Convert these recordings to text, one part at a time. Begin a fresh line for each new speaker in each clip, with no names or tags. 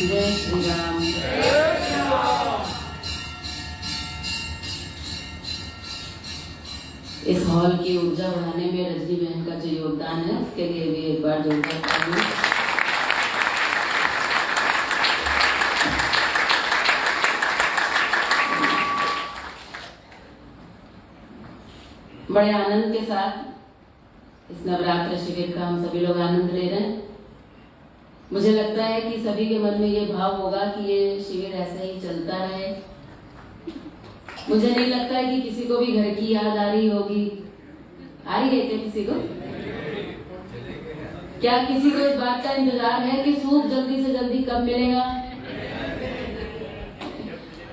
जय श्री राम। इस हॉल की ऊर्जा बढ़ाने में रजनी बहन का जो योगदान है उसके लिए भी एक बार जोरदार ताली। बड़े आनंद के साथ इस नवरात्र शिविर का हम सभी लोग आनंद ले रहे हैं। मुझे लगता है कि सभी के मन में ये भाव होगा कि ये शिविर ऐसा ही चलता रहे। मुझे नहीं लगता है कि किसी को भी घर की याद आ रही होगी। आ रही है क्या किसी को? क्या किसी को इस बात का इंतजार है कि सूप जल्दी से जल्दी कब मिलेगा?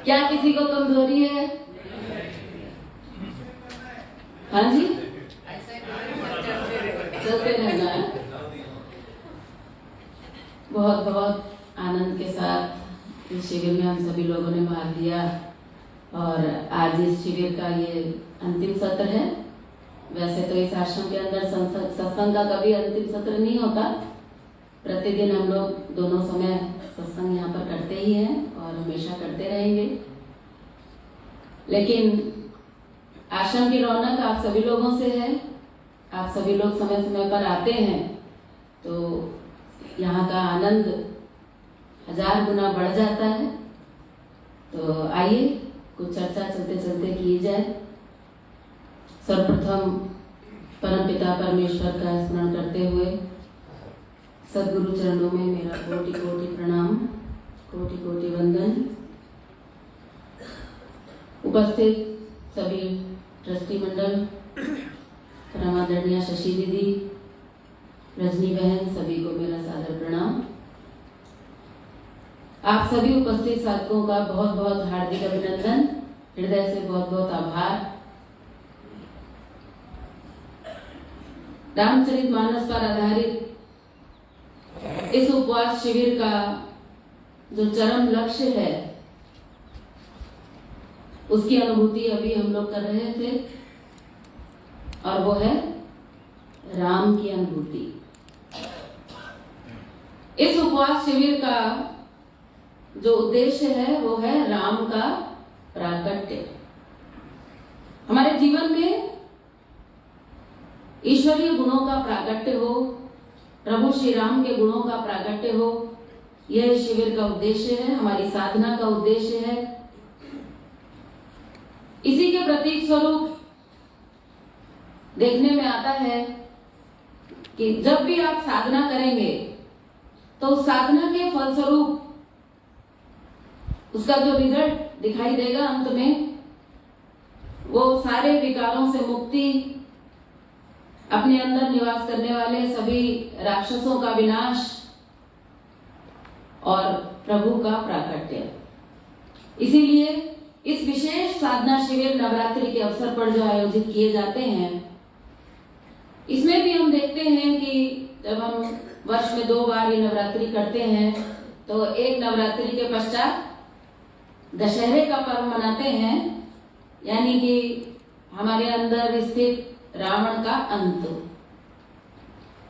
क्या किसी को कमजोरी है? हाँ जी, चलते रहना है। बहुत बहुत आनंद के साथ इस शिविर में हम सभी लोगों ने भाग लिया और आज इस शिविर का ये अंतिम सत्र है। वैसे तो इस आश्रम के अंदर सत्संग का कभी अंतिम सत्र नहीं होता। प्रतिदिन हम लोग दोनों समय सत्संग यहाँ पर करते ही हैं और हमेशा करते रहेंगे। लेकिन आश्रम की रौनक आप सभी लोगों से है। आप सभी लोग समय समय पर आते हैं तो यहाँ का आनंद 1000 गुना बढ़ जाता है। तो आइए कुछ चर्चा चलते चलते की जाए। सर्वप्रथम परमपिता परमेश्वर का स्मरण करते हुए सद्गुरु चरणों में मेरा कोटि कोटि प्रणाम, कोटि कोटि वंदन। उपस्थित सभी ट्रस्टी मंडल, परमादरणीय शशि दीदी, रजनी बहन, सभी को मेरा सादर प्रणाम। आप सभी उपस्थित साधकों का बहुत बहुत हार्दिक अभिनंदन, हृदय से बहुत बहुत आभार। रामचरितमानस पर आधारित इस उपवास शिविर का जो चरम लक्ष्य है उसकी अनुभूति अभी हम लोग कर रहे थे और वो है राम की अनुभूति। इस उपवास शिविर का जो उद्देश्य है वो है राम का प्राकट्य। हमारे जीवन में ईश्वरीय गुणों का प्राकट्य हो, प्रभु श्री राम के गुणों का प्राकट्य हो, यह शिविर का उद्देश्य है, हमारी साधना का उद्देश्य है। इसी के प्रतीक स्वरूप देखने में आता है कि जब भी आप साधना करेंगे तो साधना के फलस्वरूप उसका जो रिजल्ट दिखाई देगा अंत में, वो सारे विकारों से मुक्ति, अपने अंदर निवास करने वाले सभी राक्षसों का विनाश और प्रभु का प्राकट्य। इसीलिए इस विशेष साधना शिविर नवरात्रि के अवसर पर जो आयोजित किए जाते हैं, इसमें भी हम देखते हैं कि जब हम वर्ष में 2 बार ये नवरात्रि करते हैं तो एक नवरात्रि के पश्चात दशहरे का पर्व मनाते हैं, यानी कि हमारे अंदर स्थित रावण का अंत।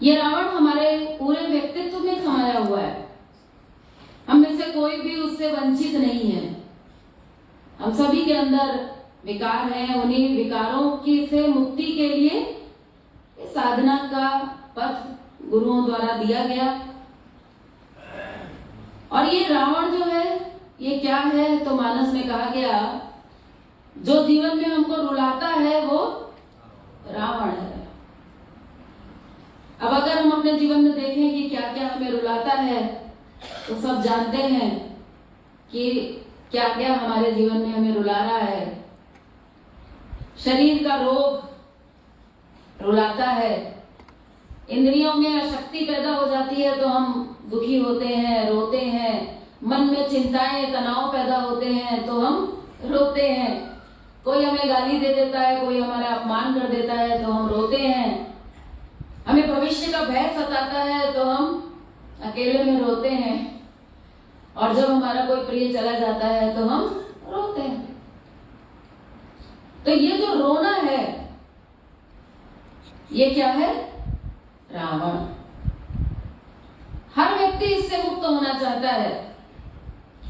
ये रावण हमारे पूरे व्यक्तित्व में समाया हुआ है। हम में से कोई भी उससे वंचित नहीं है। हम सभी के अंदर विकार हैं। उन्हीं विकारों की से मुक्ति के लिए साधना का पथ गुरुओं द्वारा दिया गया। और ये रावण जो है ये क्या है, तो मानस में कहा गया जो जीवन में हमको रुलाता है वो रावण है। अब अगर हम अपने जीवन में देखें कि क्या क्या हमें रुलाता है तो सब जानते हैं कि क्या क्या हमारे जीवन में हमें रुला रहा है। शरीर का रोग रुलाता है, इंद्रियों में अशक्ति पैदा हो जाती है तो हम दुखी होते हैं, रोते हैं, मन में चिंताएं तनाव पैदा होते हैं तो हम रोते हैं। कोई हमें गाली दे देता है, कोई हमारा अपमान कर देता है तो हम रोते हैं। हमें भविष्य का भय सताता है तो हम अकेले में रोते हैं। और जब हमारा कोई प्रिय चला जाता है तो हम रोते हैं। तो ये जो रोना है ये क्या है? रावण। हर व्यक्ति इससे मुक्त होना चाहता है।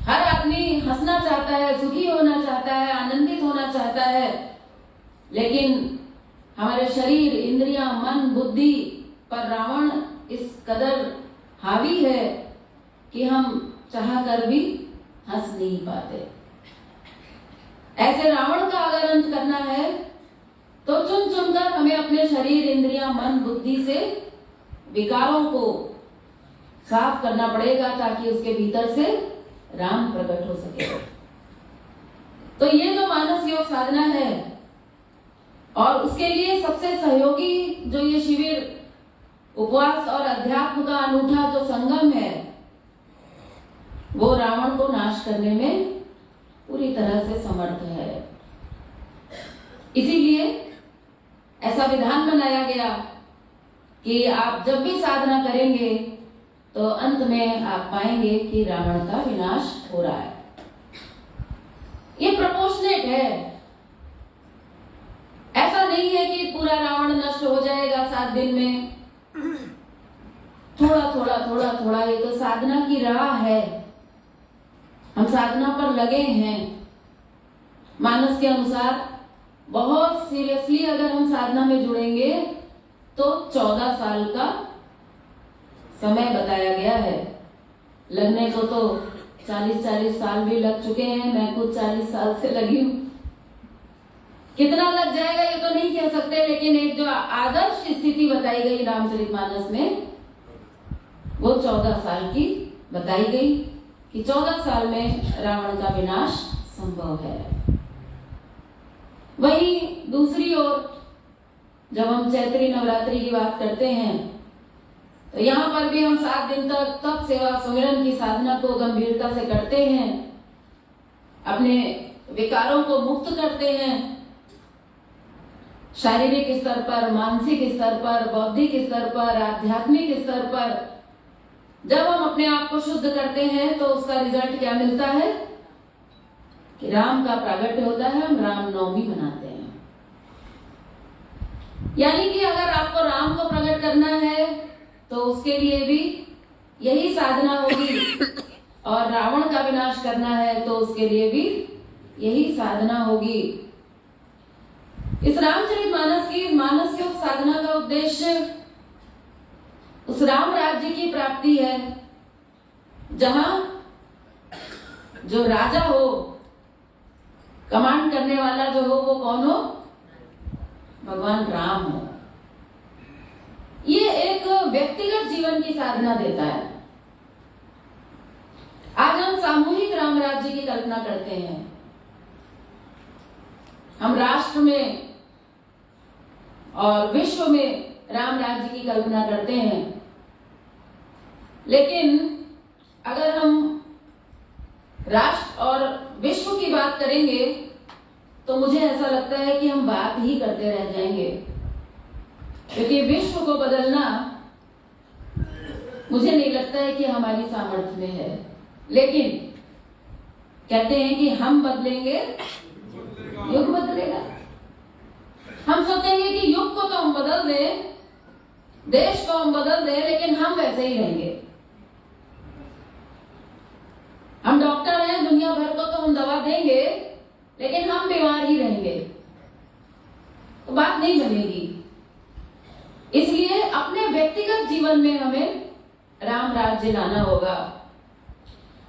हर आदमी हंसना चाहता है, सुखी होना चाहता है, आनंदित होना चाहता है, लेकिन हमारे शरीर, इंद्रियां, मन, बुद्धि पर रावण इस कदर हावी है कि हम चाह कर भी हंस नहीं पाते। ऐसे रावण का अगर अंत करना है तो चुन चुनकर हमें अपने शरीर, इंद्रियां, मन, बुद्धि से विकारों को साफ करना पड़ेगा ताकि उसके भीतर से राम प्रकट हो सके। तो ये जो मानस योग साधना है, और उसके लिए सबसे सहयोगी जो ये शिविर, उपवास और अध्यात्म का अनूठा जो संगम है, वो रावण को नाश करने में पूरी तरह से समर्थ है। इसीलिए ऐसा विधान बनाया गया कि आप जब भी साधना करेंगे तो अंत में आप पाएंगे कि रावण का विनाश हो रहा है। ये प्रपोर्शनेट है। ऐसा नहीं है कि पूरा रावण नष्ट हो जाएगा 7 दिन में। थोड़ा थोड़ा थोड़ा थोड़ा, ये तो साधना की राह है। हम साधना पर लगे हैं। मानस के अनुसार बहुत सीरियसली अगर हम साधना में जुड़ेंगे तो 14 साल का समय बताया गया है। लगने को तो 40-40 साल भी लग चुके हैं। मैं खुद 40 साल से लगी हूँ। कितना लग जाएगा ये तो नहीं कह सकते, लेकिन एक जो आदर्श स्थिति बताई गई रामचरितमानस में, वो 14 साल की बताई गई कि 14 साल में रावण का विनाश संभव है। वहीं दूसरी ओर जब हम चैत्री नवरात्रि की बात करते हैं तो यहाँ पर भी हम 7 दिन तक तप, सेवा, सुमिरन की साधना को गंभीरता से करते हैं, अपने विकारों को मुक्त करते हैं। शारीरिक स्तर पर, मानसिक स्तर पर, बौद्धिक स्तर पर, आध्यात्मिक स्तर पर जब हम अपने आप को शुद्ध करते हैं तो उसका रिजल्ट क्या मिलता है कि राम का प्रागट्य होता है। हम रामनवमी मनाते हैं। यानी कि अगर आपको राम को प्रकट करना है तो उसके लिए भी यही साधना होगी, और रावण का विनाश करना है तो उसके लिए भी यही साधना होगी। इस रामचरितमानस की मानस योग साधना का उद्देश्य उस राम राज्य की प्राप्ति है जहां जो राजा हो, कमांड करने वाला जो हो, वो कौन हो? भगवान राम हो। ये एक व्यक्तिगत जीवन की साधना देता है। आज हम सामूहिक राम राज्य की कल्पना करते हैं। हम राष्ट्र में और विश्व में राम राज्य की कल्पना करते हैं, लेकिन अगर हम राष्ट्र और विश्व की बात करेंगे तो मुझे ऐसा लगता है कि हम बात ही करते रह जाएंगे, क्योंकि विश्व को बदलना मुझे नहीं लगता है कि हमारी सामर्थ्य में है। लेकिन कहते हैं कि हम बदलेंगे, युग बदलेगा। हम सोचेंगे कि युग को तो हम बदल दें, देश को हम बदल दें, लेकिन हम वैसे ही रहेंगे। हम डॉक्टर हैं, दुनिया भर को तो हम दवा देंगे, लेकिन हम बीमार ही रहेंगे, तो बात नहीं बनेगी। इसलिए अपने व्यक्तिगत जीवन में हमें राम राज्य लाना होगा।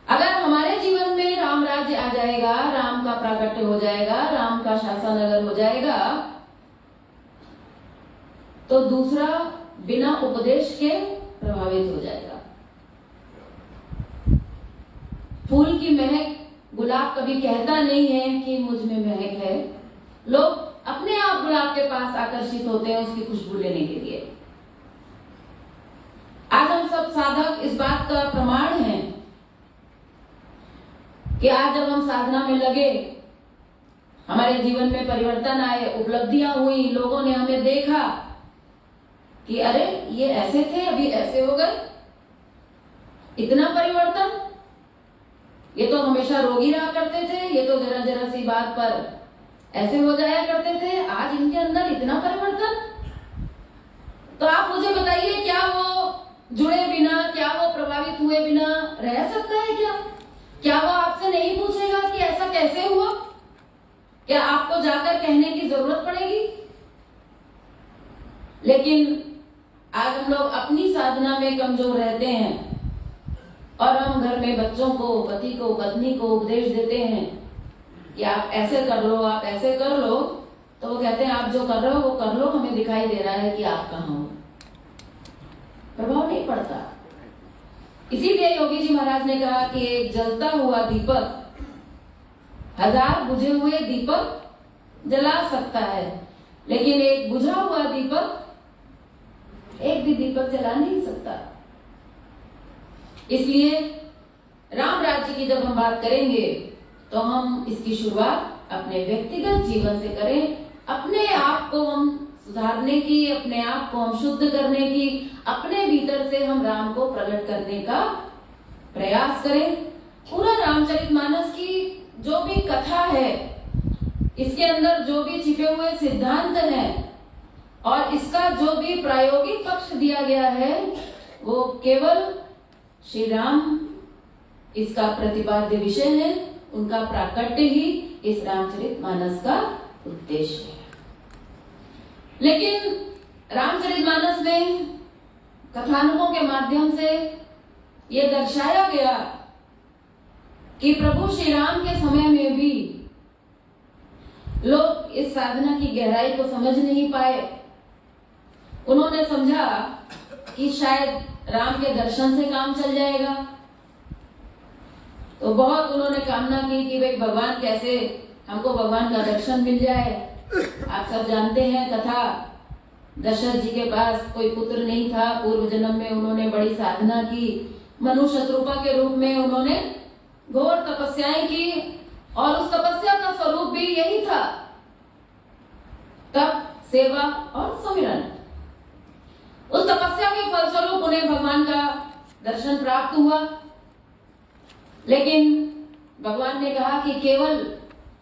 अगर हमारे जीवन में राम राज्य आ जाएगा, राम का प्राकट्य हो जाएगा, राम का शासन अगर हो जाएगा, तो दूसरा बिना उपदेश के प्रभावित हो जाएगा। फूल की महक, गुलाब कभी कहता नहीं है कि मुझ में महक है। लोग अपने आप गुलाब के पास आकर्षित होते हैं उसकी खुशबू लेने के लिए। आज हम सब साधक इस बात का प्रमाण हैं कि आज जब हम साधना में लगे, हमारे जीवन में परिवर्तन आए, उपलब्धियां हुई, लोगों ने हमें देखा कि अरे ये ऐसे थे, अभी ऐसे हो गए, इतना परिवर्तन। ये तो हमेशा रोगी रहा करते थे, ये तो जरा जरा सी बात पर ऐसे हो जाया करते थे, आज इनके अंदर इतना परिवर्तन। तो आप मुझे बताइए, क्या वो जुड़े बिना, क्या वो प्रभावित हुए बिना रह सकता है क्या? क्या वो आपसे नहीं पूछेगा कि ऐसा कैसे हुआ? क्या आपको जाकर कहने की जरूरत पड़ेगी? लेकिन आज हम लोग अपनी साधना में कमजोर रहते हैं और हम घर में बच्चों को, पति को, पत्नी को उपदेश देते हैं कि आप ऐसे कर लो, आप ऐसे कर लो, तो वो कहते हैं आप जो कर रहे हो वो कर लो, हमें दिखाई दे रहा है कि आप कहाँ हो। प्रभाव नहीं पड़ता। इसीलिए योगी जी महाराज ने कहा कि एक जलता हुआ दीपक 1000 बुझे हुए दीपक जला सकता है, लेकिन एक बुझा हुआ दीपक एक भी दीपक जला नहीं सकता। इसलिए राम राज्य की जब हम बात करेंगे तो हम इसकी शुरुआत अपने व्यक्तिगत जीवन से करें। अपने आप को हम सुधारने की, अपने आप को हम शुद्ध करने की, अपने भीतर से हम राम को प्रकट करने का प्रयास करें। पूरा रामचरितमानस की जो भी कथा है, इसके अंदर जो भी छिपे हुए सिद्धांत हैं और इसका जो भी प्रायोगिक पक्ष दिया गया है, वो केवल श्री राम इसका प्रतिपाद्य विषय है। उनका प्राकट्य ही इस रामचरितमानस का उद्देश्य है। लेकिन रामचरितमानस में कथानकों के माध्यम से ये दर्शाया गया कि प्रभु श्री राम के समय में भी लोग इस साधना की गहराई को समझ नहीं पाए। उन्होंने समझा कि शायद राम के दर्शन से काम चल जाएगा, तो बहुत उन्होंने कामना की कि भाई भगवान कैसे हमको भगवान का दर्शन मिल जाए। आप सब जानते हैं कथा, दशरथ जी के पास कोई पुत्र नहीं था। पूर्व जन्म में उन्होंने बड़ी साधना की, मनु शत्रुपा के रूप में उन्होंने घोर तपस्याएं की और उस तपस्या का स्वरूप भी यही था, तप, सेवा और सुमिरन। उस तपस्या के फलस्वरूप उन्हें भगवान का दर्शन प्राप्त हुआ। लेकिन भगवान ने कहा कि केवल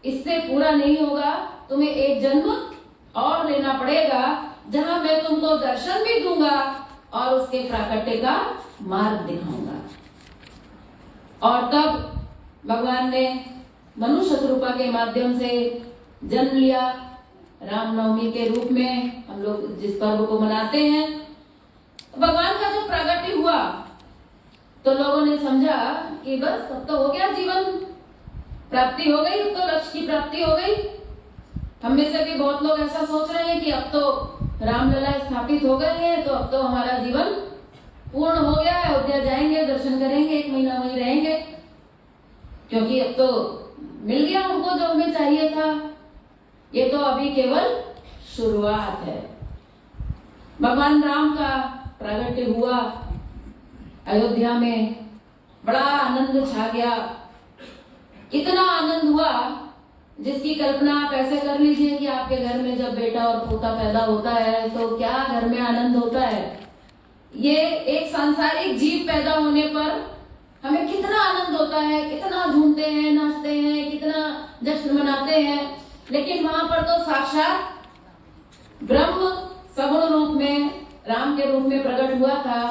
इससे पूरा नहीं होगा, तुम्हें एक जन्म और लेना पड़ेगा जहां मैं तुमको दर्शन भी दूंगा और उसके प्राकट्य का मार्ग दिखाऊंगा। और तब भगवान ने मनु शत्रुपा के माध्यम से जन्म लिया। रामनवमी के रूप में हम लोग जिस पर्व को मनाते हैं, भगवान का जब प्राकट्य हुआ तो लोगों ने समझा कि बस अब तो हो गया, जीवन प्राप्ति हो गई, अब तो लक्ष्य की प्राप्ति हो गई। हम में से भी बहुत लोग ऐसा सोच रहे हैं कि अब तो रामलला स्थापित हो गए हैं, तो अब तो हमारा जीवन पूर्ण हो गया है, अयोध्या जाएंगे, दर्शन करेंगे, 1 महीना वहीं रहेंगे, क्योंकि अब तो मिल गया हमको जो हमें चाहिए था। ये तो अभी केवल शुरुआत है। भगवान राम का प्राकट्य हुआ, अयोध्या में बड़ा आनंद छा गया। इतना आनंद हुआ जिसकी कल्पना आप ऐसे कर लीजिए कि आपके घर में जब बेटा और पोता पैदा होता है तो क्या घर में आनंद होता है। ये एक सांसारिक जीव पैदा होने पर हमें कितना आनंद होता है, कितना झूमते हैं, नाचते हैं, कितना जश्न मनाते हैं। लेकिन वहां पर तो साक्षात ब्रह्म सगुण रूप में, राम के रूप में प्रकट हुआ था।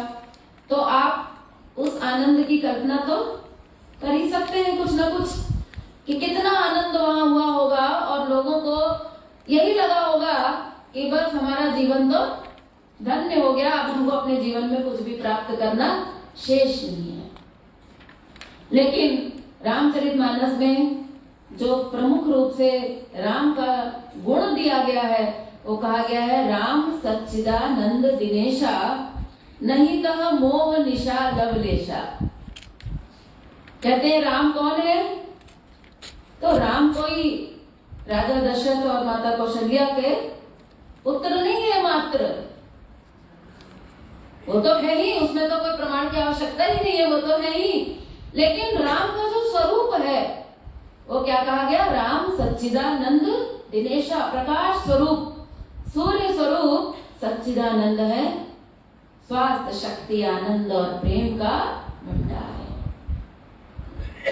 तो आप उस आनंद की कल्पना तो कर ही सकते हैं कुछ ना कुछ, कि कितना आनंद वहां हुआ होगा और लोगों को यही लगा होगा कि बस हमारा जीवन तो धन्य हो गया, अब हमको अपने जीवन में कुछ भी प्राप्त करना शेष नहीं है। लेकिन रामचरितमानस में जो प्रमुख रूप से राम का गुण दिया गया है, वो कहा गया है राम सच्चिदानंद दिनेशा, नहीं तह मोह निशा लवलेशा। कहते हैं राम कौन है? तो राम कोई राजा दशरथ और माता कौशल्या के पुत्र नहीं है मात्र, वो तो है ही, उसमें तो कोई प्रमाण की आवश्यकता ही नहीं है, वो तो है ही। लेकिन राम का जो स्वरूप है वो क्या कहा गया? राम सच्चिदानंद दिनेशा, प्रकाश स्वरूप, सूर्य स्वरूप सच्चिदानंद है, स्वास्थ्य, शक्ति, आनंद और प्रेम का भंडार है।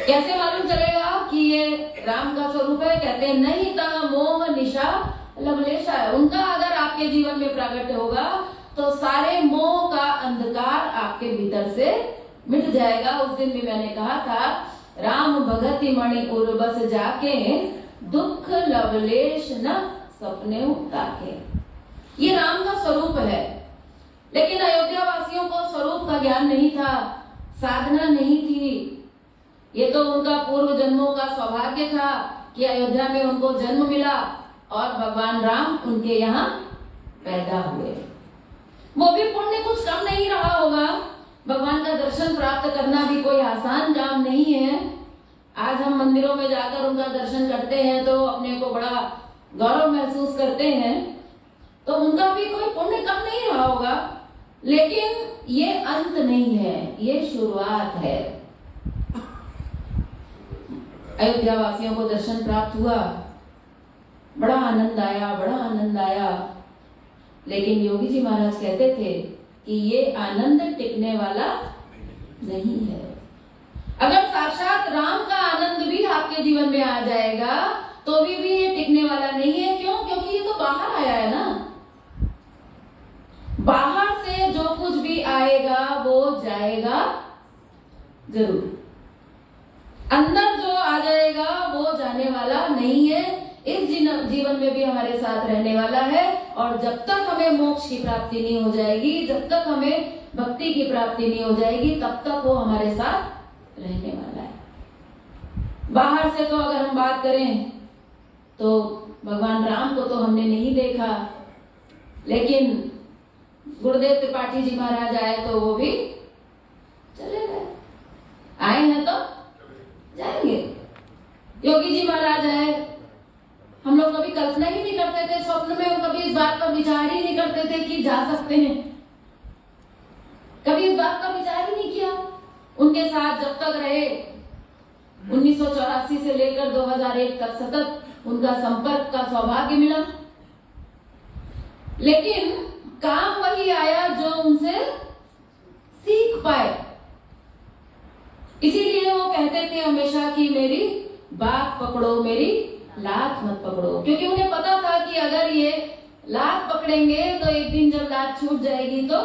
कैसे मालूम चलेगा कि ये राम का स्वरूप है? कहते हैं नहीं ता मोह निशा लवलेशा है। उनका अगर आपके जीवन में प्राकट्य होगा तो सारे मोह का अंधकार आपके भीतर से मिट जाएगा। उस दिन भी मैंने कहा था राम भगति मणि उर्बस जाके, दुख लवलेश न सपने ताके। ये राम का स्वरूप है, लेकिन अयोध्या वासियों को स्वरूप का ज्ञान नहीं था, साधना नहीं थी। ये तो उनका पूर्व जन्मों का सौभाग्य था कि अयोध्या में उनको जन्म मिला और भगवान राम उनके यहाँ पैदा हुए। वो भी पुण्य कुछ कम नहीं रहा होगा। भगवान का दर्शन प्राप्त करना भी कोई आसान काम नहीं है। आज हम मंदिरों में जाकर उनका दर्शन करते हैं तो अपने को बड़ा गौरव महसूस करते हैं, तो उनका भी कोई पुण्य कम नहीं रहा होगा। लेकिन ये अंत नहीं है, ये शुरुआत है। अयोध्या वासियों को दर्शन प्राप्त हुआ, बड़ा आनंद आया, बड़ा आनंद आया। लेकिन योगी जी महाराज कहते थे कि ये आनंद टिकने वाला नहीं है। अगर साक्षात राम का आनंद भी आपके जीवन में आ जाएगा तो भी ये टिकने वाला नहीं है। क्यों? क्योंकि ये तो बाहर आया है ना। बाहर से जो कुछ भी आएगा वो जाएगा जरूर, अंदर जो आ जाएगा वो जाने वाला नहीं है। इस जीवन में भी हमारे साथ रहने वाला है, और जब तक हमें मोक्ष की प्राप्ति नहीं हो जाएगी, जब तक हमें भक्ति की प्राप्ति नहीं हो जाएगी, तब तक वो हमारे साथ रहने वाला है। बाहर से तो अगर हम बात करें तो भगवान राम को तो हमने नहीं देखा, लेकिन गुरुदेव त्रिपाठी जी महाराज आए तो वो भी चले गए। आए हैं तो जाएंगे। योगी जी महाराज आए, हम लोग कभी कल्पना ही नहीं करते थे, स्वप्न में कभी इस बात पर विचार ही नहीं करते थे कि जा सकते हैं। कभी इस बात का विचार ही नहीं किया। उनके साथ जब तक रहे, 1984 से लेकर 2001 तक सतत उनका संपर्क का सौभाग्य मिला, लेकिन काम वही आया जो उनसे सीख पाए। इसीलिए वो कहते थे हमेशा कि मेरी बात पकड़ो, मेरी लात मत पकड़ो, क्योंकि उन्हें पता था कि अगर ये लात पकड़ेंगे तो एक दिन जब लात छूट जाएगी तो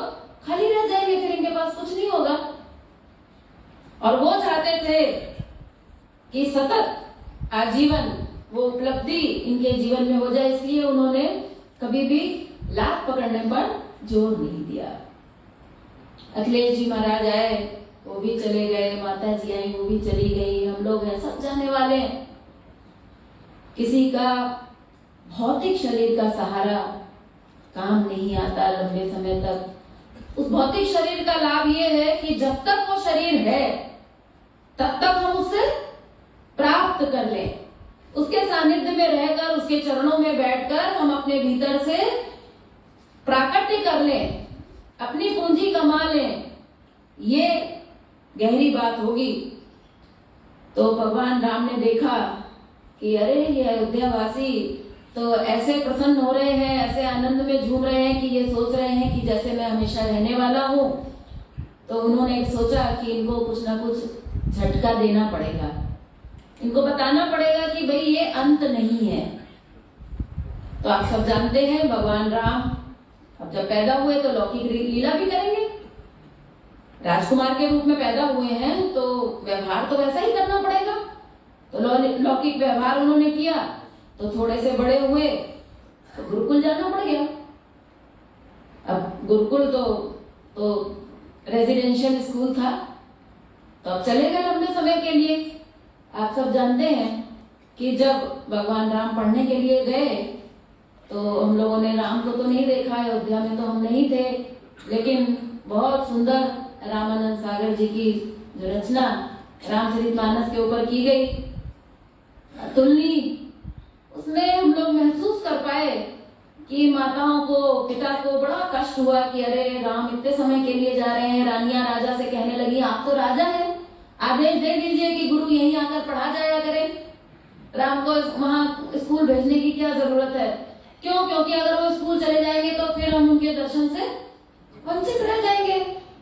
खाली रह जाएंगे, फिर इनके पास कुछ नहीं होगा। और वो चाहते थे कि सतत आजीवन वो उपलब्धि इनके जीवन में हो जाए, इसलिए उन्होंने कभी भी लात पकड़ने पर जोर नहीं दिया। अखिलेश जी महाराज आए, वो भी चले गए, माता जी आई, वो भी चली गई, हम लोग हैं, सब जाने वाले हैं। किसी का भौतिक शरीर का सहारा काम नहीं आता लंबे समय तक। उस भौतिक शरीर का लाभ ये है कि जब तक वो शरीर है तब तक हम उससे प्राप्त कर लें, उसके सानिध्य में रहकर, उसके चरणों में बैठकर हम अपने भीतर से प्राकट्य कर लें, अपनी पूंजी कमा लें। ये गहरी बात होगी। तो भगवान राम ने देखा कि अरे ये अयोध्या वासी तो ऐसे प्रसन्न हो रहे हैं, ऐसे आनंद में झूम रहे हैं कि ये सोच रहे हैं कि जैसे मैं हमेशा रहने वाला हूँ। तो उन्होंने सोचा कि इनको कुछ ना कुछ झटका देना पड़ेगा, इनको बताना पड़ेगा कि भाई ये अंत नहीं है। तो आप सब जानते हैं भगवान राम अब जब पैदा हुए तो लौकिक लीला भी करेंगे। राजकुमार के रूप में पैदा हुए हैं तो व्यवहार तो वैसा ही करना पड़ेगा। तो लौकिक व्यवहार उन्होंने किया, तो थोड़े से बड़े हुए तो गुरुकुल जाना पड़ गया। अब गुरुकुल तो रेजिडेंशियल स्कूल था, तो अब चले गए लंबे समय के लिए। आप सब जानते हैं कि जब भगवान राम पढ़ने के लिए गए तो हम लोगों ने राम को तो नहीं देखा, अयोध्या में तो हम नहीं थे, लेकिन बहुत सुंदर रामानंद सागर जी की जो रचना रामचरितमानस के ऊपर की गई तुलनी, उसमें हम लोग महसूस कर पाए कि माताओं को, पिता को बड़ा कष्ट हुआ कि अरे राम इतने समय के लिए जा रहे हैं। रानियां राजा से कहने लगी आप तो राजा हैं, आदेश दे दीजिए कि गुरु यहीं आकर पढ़ा जाया करें, राम को वहां स्कूल भेजने की क्या जरूरत है। क्यों? क्योंकि अगर वो स्कूल चले जाएंगे तो फिर हम उनके दर्शन से वंचित रह जाएंगे।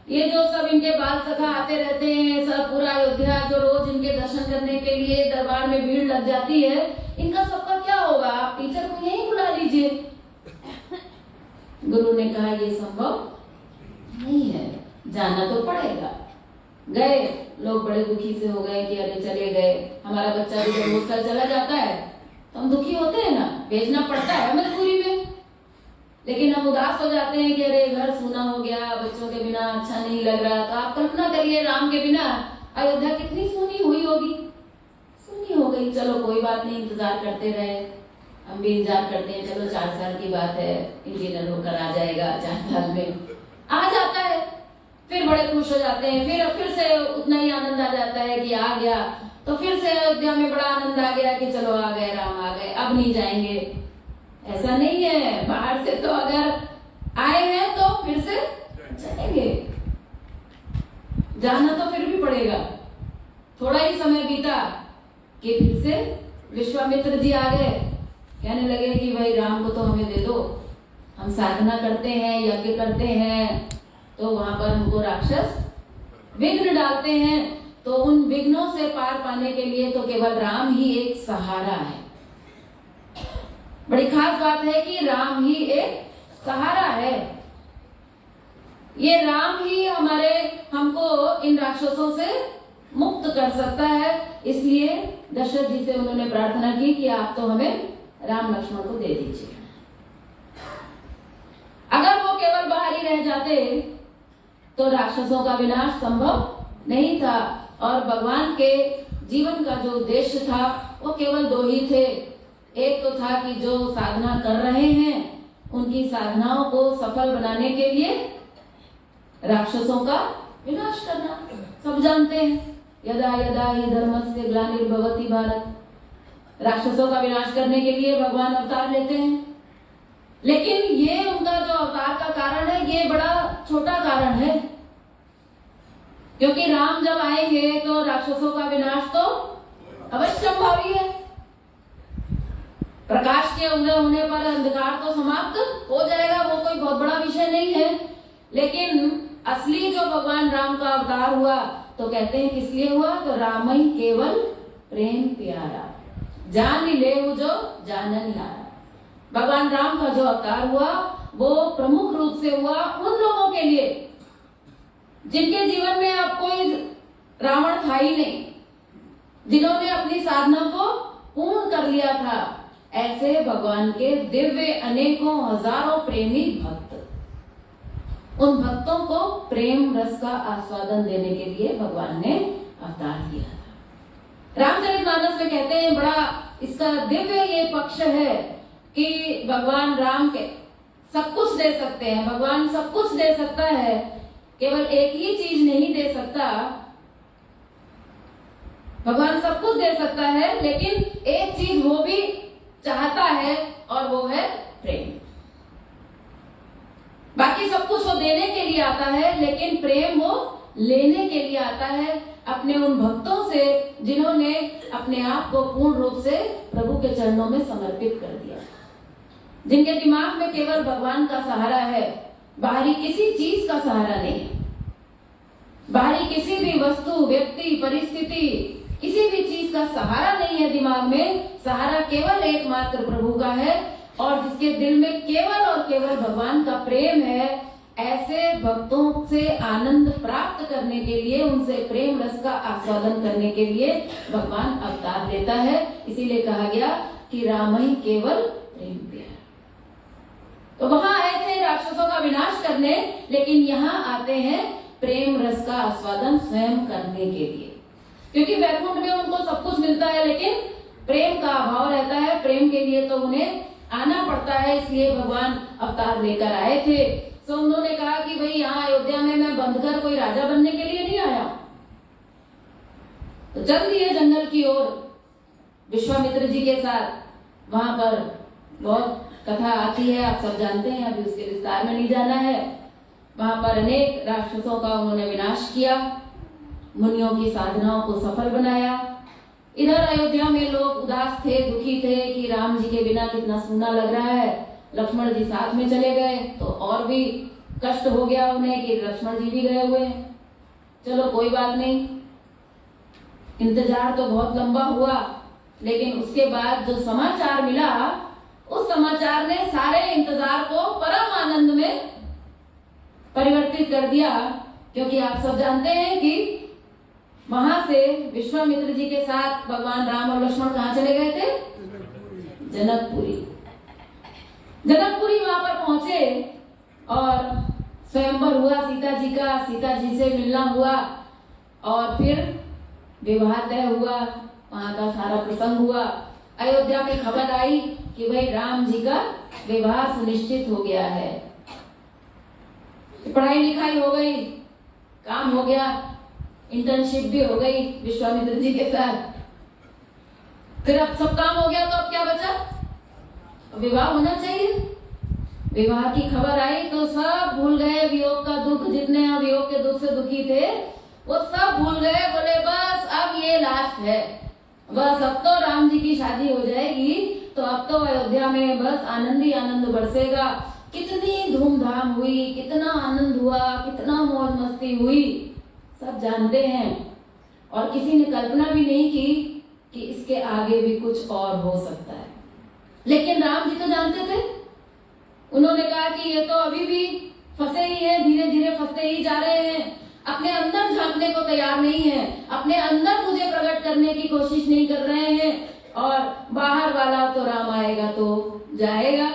ये जो सब इनके बाल सखा आते रहते हैं, सब पूरा अयोध्या जो रोज इनके दर्शन करने के लिए दरबार में भीड़ लग जाती है, इनका सबका क्या होगा? आप टीचर को यहीं बुला लीजिए। गुरु ने कहा ये संभव नहीं है, जाना तो पड़ेगा। गए, लोग बड़े दुखी से हो गए कि अरे चले गए। हमारा बच्चा भी जब हॉस्टल चला जाता है तो हम दुखी होते हैं ना, भेजना पड़ता है मजबूरी में, लेकिन हम उदास हो जाते हैं कि अरे घर सूना हो गया, बच्चों के बिना अच्छा नहीं लग रहा। तो आप कल्पना करिए राम के बिना अयोध्या कितनी सूनी हुई होगी, सूनी हो गई। चलो कोई बात नहीं, इंतजार करते रहे, हम भी इंतजार करते हैं, चलो 4 साल की बात है, इंजीनियर होकर आ जाएगा, 4 साल में आ जाता है, फिर बड़े खुश हो जाते हैं, फिर से उतना ही आनंद आ जाता है कि आ गया। तो फिर से अयोध्या में बड़ा आनंद आ गया कि चलो आ गए, राम आ गए, अब नहीं जाएंगे। ऐसा नहीं है, बाहर से तो अगर आए हैं तो फिर से चलेंगे, जाना तो फिर भी पड़ेगा। थोड़ा ही समय बीता कि फिर से विश्वामित्र जी आ गए, कहने लगे कि भाई राम को तो हमें दे दो, हम साधना करते हैं, यज्ञ करते हैं, तो वहां पर हमको राक्षस विघ्न डालते हैं, तो उन विघ्नों से पार पाने के लिए तो केवल राम ही एक सहारा है। बड़ी खास बात है कि राम ही एक सहारा है, ये राम ही हमको इन राक्षसों से मुक्त कर सकता है। इसलिए दशरथ जी से उन्होंने प्रार्थना की कि आप तो हमें राम लक्ष्मण को दे दीजिए। अगर वो केवल बाहर ही रह जाते तो राक्षसों का विनाश संभव नहीं था, और भगवान के जीवन का जो उद्देश्य था वो केवल 2 ही थे। एक तो था कि जो साधना कर रहे हैं उनकी साधनाओं को सफल बनाने के लिए राक्षसों का विनाश करना। सब जानते हैं, यदा यदा ही धर्मस्य ग्लानिर्भवति भारत, राक्षसों का विनाश करने के लिए भगवान अवतार लेते हैं। लेकिन ये उनका जो अवतार का कारण है ये बड़ा छोटा कारण है, क्योंकि राम जब आएंगे तो राक्षसों का विनाश तो अवश्य संभावी है। प्रकाश के उदय होने पर अंधकार तो समाप्त हो जाएगा, वो कोई बहुत बड़ा विषय नहीं है। लेकिन असली जो भगवान राम का अवतार हुआ तो कहते हैं किस लिए हुआ, तो राम ही केवल प्रेम प्यारा, जान ले जो जानन हारा। भगवान राम का जो अवतार हुआ वो प्रमुख रूप से हुआ उन लोगों के लिए जिनके जीवन में अब कोई रावण था ही नहीं, जिन्होंने अपनी साधना को पूर्ण कर लिया था। ऐसे भगवान के दिव्य अनेकों हजारों प्रेमी भक्त, उन भक्तों को प्रेम रस का आस्वादन देने के लिए भगवान ने अवतार लिया था। रामचरितमानस में कहते हैं, बड़ा इसका दिव्य ये पक्ष है कि भगवान राम के सब कुछ दे सकते हैं। भगवान सब कुछ दे सकता है, केवल एक ही चीज नहीं दे सकता। भगवान सब कुछ दे सकता है, लेकिन एक चीज वो भी चाहता है और वो है प्रेम। बाकी सब कुछ वो देने के लिए आता है, लेकिन प्रेम वो लेने के लिए आता है अपने उन भक्तों से जिन्होंने अपने आप को पूर्ण रूप से प्रभु के चरणों में समर्पित कर दिया, जिनके दिमाग में केवल भगवान का सहारा है, बाहरी किसी चीज का सहारा नहीं है। बाहरी किसी भी वस्तु, व्यक्ति, परिस्थिति, किसी भी चीज का सहारा नहीं है दिमाग में। सहारा केवल एकमात्र प्रभु का है, और जिसके दिल में केवल और केवल भगवान का प्रेम है, ऐसे भक्तों से आनंद प्राप्त करने के लिए, उनसे प्रेम रस का आस्वादन करने के लिए भगवान अवतार लेता है। इसीलिए कहा गया कि राम ही केवल प्रेम प्यारा। तो वहां आए थे राक्षसों का विनाश करने, लेकिन यहाँ आते हैं प्रेम रस का आस्वादन स्वयं करने के लिए, क्योंकि वैकुंठ में उनको सब कुछ मिलता है, लेकिन प्रेम का अभाव रहता है। प्रेम के लिए तो उन्हें आना पड़ता है, इसलिए भगवान अवतार लेकर आए थे। तो उन्होंने कहा कि भाई यहाँ अयोध्या में मैं बंधकर कोई राजा बनने के लिए नहीं आया, तो चल दिए जंगल की ओर विश्वामित्र जी के साथ। वहां पर बहुत कथा आती है, आप सब जानते हैं, अभी उसके विस्तार में नहीं जाना है। वहां पर अनेक राक्षसों का उन्होंने विनाश किया, मुनियों की साधनाओं को सफल बनाया। इधर अयोध्या में लोग उदास थे, दुखी थे कि राम जी के बिना कितना सूना लग रहा है। लक्ष्मण जी साथ में चले गए तो और भी कष्ट हो गया उन्हें कि लक्ष्मण जी भी गए हुए। चलो कोई बात नहीं, इंतजार तो बहुत लंबा हुआ, लेकिन उसके बाद जो समाचार मिला, उस समाचार ने सारे इंतजार को परम आनंद में परिवर्तित कर दिया। क्योंकि आप सब जानते हैं कि वहां से विश्वामित्र जी के साथ भगवान राम और लक्ष्मण कहाँ चले गए थे? जनकपुरी। जनकपुरी वहां पर पहुंचे और स्वयंवर हुआ सीता जी का, सीता जी से मिलना हुआ और फिर विवाह तय हुआ, वहां का सारा प्रसंग हुआ। अयोध्या में खबर आई कि भाई राम जी का विवाह सुनिश्चित हो गया है। पढ़ाई लिखाई हो गई, काम हो गया, इंटर्नशिप भी हो गई विश्वामित्र जी के साथ। फिर अब सब काम हो गया तो अब क्या बचा? विवाह होना चाहिए। विवाह की खबर आई तो सब भूल गए वियोग का दुख, जितने वियोग के दुख से दुखी थे वो सब भूल गए। बोले बस अब ये लास्ट है, बस अब तो राम जी की शादी हो जाएगी तो अब तो अयोध्या में बस आनंद ही आनंद बरसेगा। कितनी धूमधाम हुई, कितना आनंद हुआ, कितना मौज मस्ती हुई, सब जानते हैं। और किसी ने कल्पना भी नहीं की कि इसके आगे भी कुछ और हो सकता है। लेकिन राम जी तो जानते थे। उन्होंने कहा कि ये तो अभी भी फंसे ही है, धीरे धीरे फंसते ही जा रहे हैं, अपने अंदर झांकने को तैयार नहीं है, अपने अंदर मुझे प्रकट करने की कोशिश नहीं कर रहे हैं। और बाहर वाला तो राम आएगा तो जाएगा,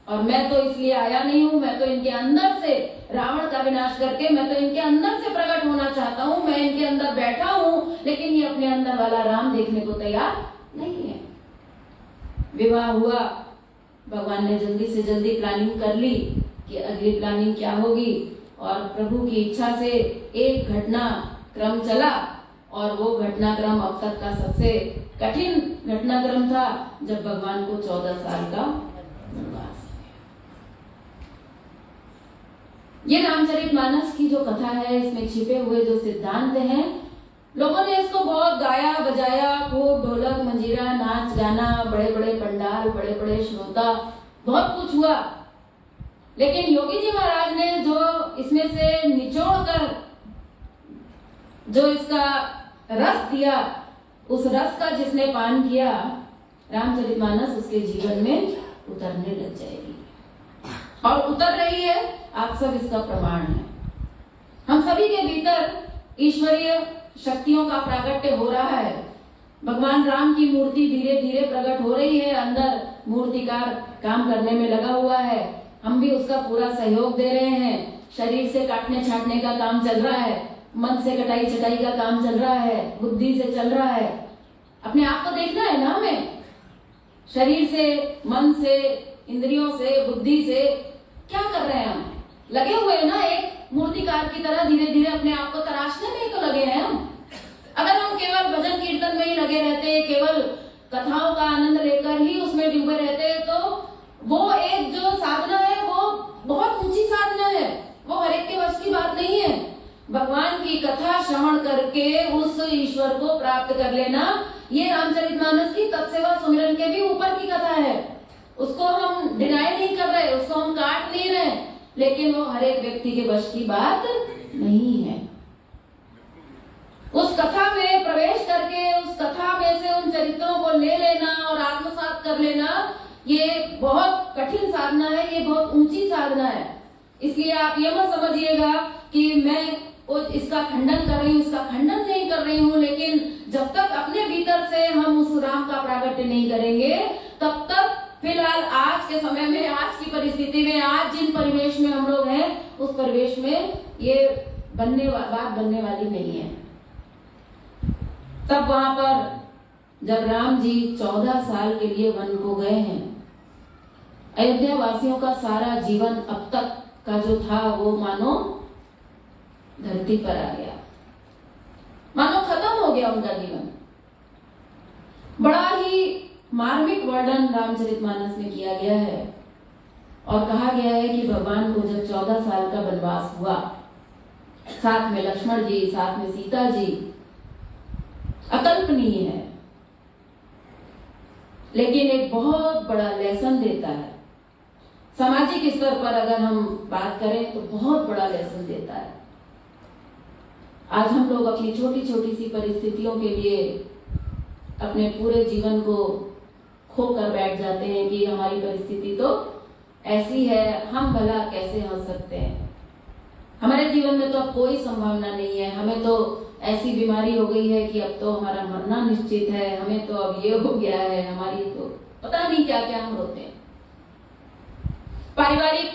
और मैं तो इसलिए आया नहीं हूं, मैं तो इनके अंदर से रावण का विनाश करके मैं तो इनके अंदर से प्रकट होना चाहता हूं, मैं इनके अंदर बैठा हूं, लेकिन ये अपने अंदर वाला राम देखने को तैयार नहीं है। विवाह हुआ, भगवान ने जल्दी से जल्दी प्लानिंग कर ली कि अगली प्लानिंग क्या होगी, और प्रभु की इच्छा से एक घटना क्रम चला, और वो घटनाक्रम अब तक का सबसे कठिन घटनाक्रम था जब भगवान को 14 साल का वनवास। ये रामचरितमानस की जो कथा है, इसमें छिपे हुए जो सिद्धांत हैं, लोगों ने इसको बहुत गाया बजाया, खूब ढोलक मंजीरा नाच गाना, बड़े बड़े पंडाल, बड़े बड़े श्रोता, बहुत कुछ हुआ। लेकिन योगी जी महाराज ने जो इसमें से निचोड़ कर जो इसका रस दिया, उस रस का जिसने पान किया, रामचरितमानस उसके जीवन में उतरने लग जाएगी, और उतर रही है। आप सब इसका प्रमाण है। हम सभी के भीतर ईश्वरीय शक्तियों का प्राकट्य हो रहा है। भगवान राम की मूर्ति धीरे धीरे प्रकट हो रही है, अंदर मूर्तिकार काम करने में लगा हुआ है। हम भी उसका पूरा सहयोग दे रहे हैं। शरीर से काटने छाटने का काम चल रहा है, मन से कटाई चटाई का काम चल रहा है, बुद्धि से चल रहा है। अपने आप को देखना है ना हमें, शरीर से, मन से, इंद्रियों से, बुद्धि से क्या कर रहे हैं हम? लगे हुए हैं ना एक मूर्तिकार की तरह, धीरे धीरे अपने आप को तराशने में तो लगे हैं हम। अगर हम केवल भजन कीर्तन में ही लगे रहते, केवल कथाओं का आनंद लेकर ही उसमें डूबे रहते, तो वो एक जो साधना है वो बहुत ऊंची साधना है, वो हर एक के वश की बात नहीं है। भगवान की कथा श्रवण करके उस ईश्वर को प्राप्त कर लेना, ये रामचरितमानस की तत्सेवा सुमिरन के भी ऊपर की कथा है। उसको हम डिनाई नहीं कर रहे, उसको हम काट नहीं रहे, लेकिन वो हर एक व्यक्ति के वश की बात नहीं है। उस कथा में प्रवेश करके उस कथा में से उन चरित्रों को ले लेना और आत्मसात कर लेना, ये बहुत कठिन साधना है, ये बहुत ऊंची साधना है। इसलिए आप ये मत समझिएगा कि मैं इसका खंडन कर रही हूँ, इसका खंडन नहीं कर रही हूँ, लेकिन जब तक अपने भीतर से हम उस राम का प्राकट्य नहीं करेंगे, तब तक फिलहाल आज के समय में, आज की परिस्थिति में, आज जिन परिवेश में हम लोग हैं, उस परिवेश में ये बात बनने वाली नहीं है। तब वहां पर जब राम जी 14 साल के लिए वन को गए हैं, अयोध्या वासियों का सारा जीवन अब तक का जो था वो मानो धरती पर आ गया, मानो खत्म हो गया उनका जीवन। बड़ा ही मार्मिक वर्णन रामचरितमानस में किया गया है, और कहा गया है कि भगवान को जब 14 साल का वनवास हुआ, साथ में लक्ष्मण जी, साथ में सीता जी, अकल्पनीय है, लेकिन एक बहुत बड़ा लेसन देता है। सामाजिक स्तर पर अगर हम बात करें तो बहुत बड़ा लेसन देता है। आज हम लोग अपनी छोटी छोटी सी परिस्थितियों के लिए अपने पूरे जीवन को खोकर बैठ जाते हैं कि हमारी परिस्थिति तो ऐसी है, हम भला कैसे हंस सकते हैं, हमारे जीवन में तो अब कोई संभावना नहीं है, हमें तो ऐसी बीमारी हो गई है कि अब तो हमारा मरना निश्चित है, हमें तो अब ये हो गया है, हमारी तो पता नहीं क्या क्या हम होते हैं। पारिवारिक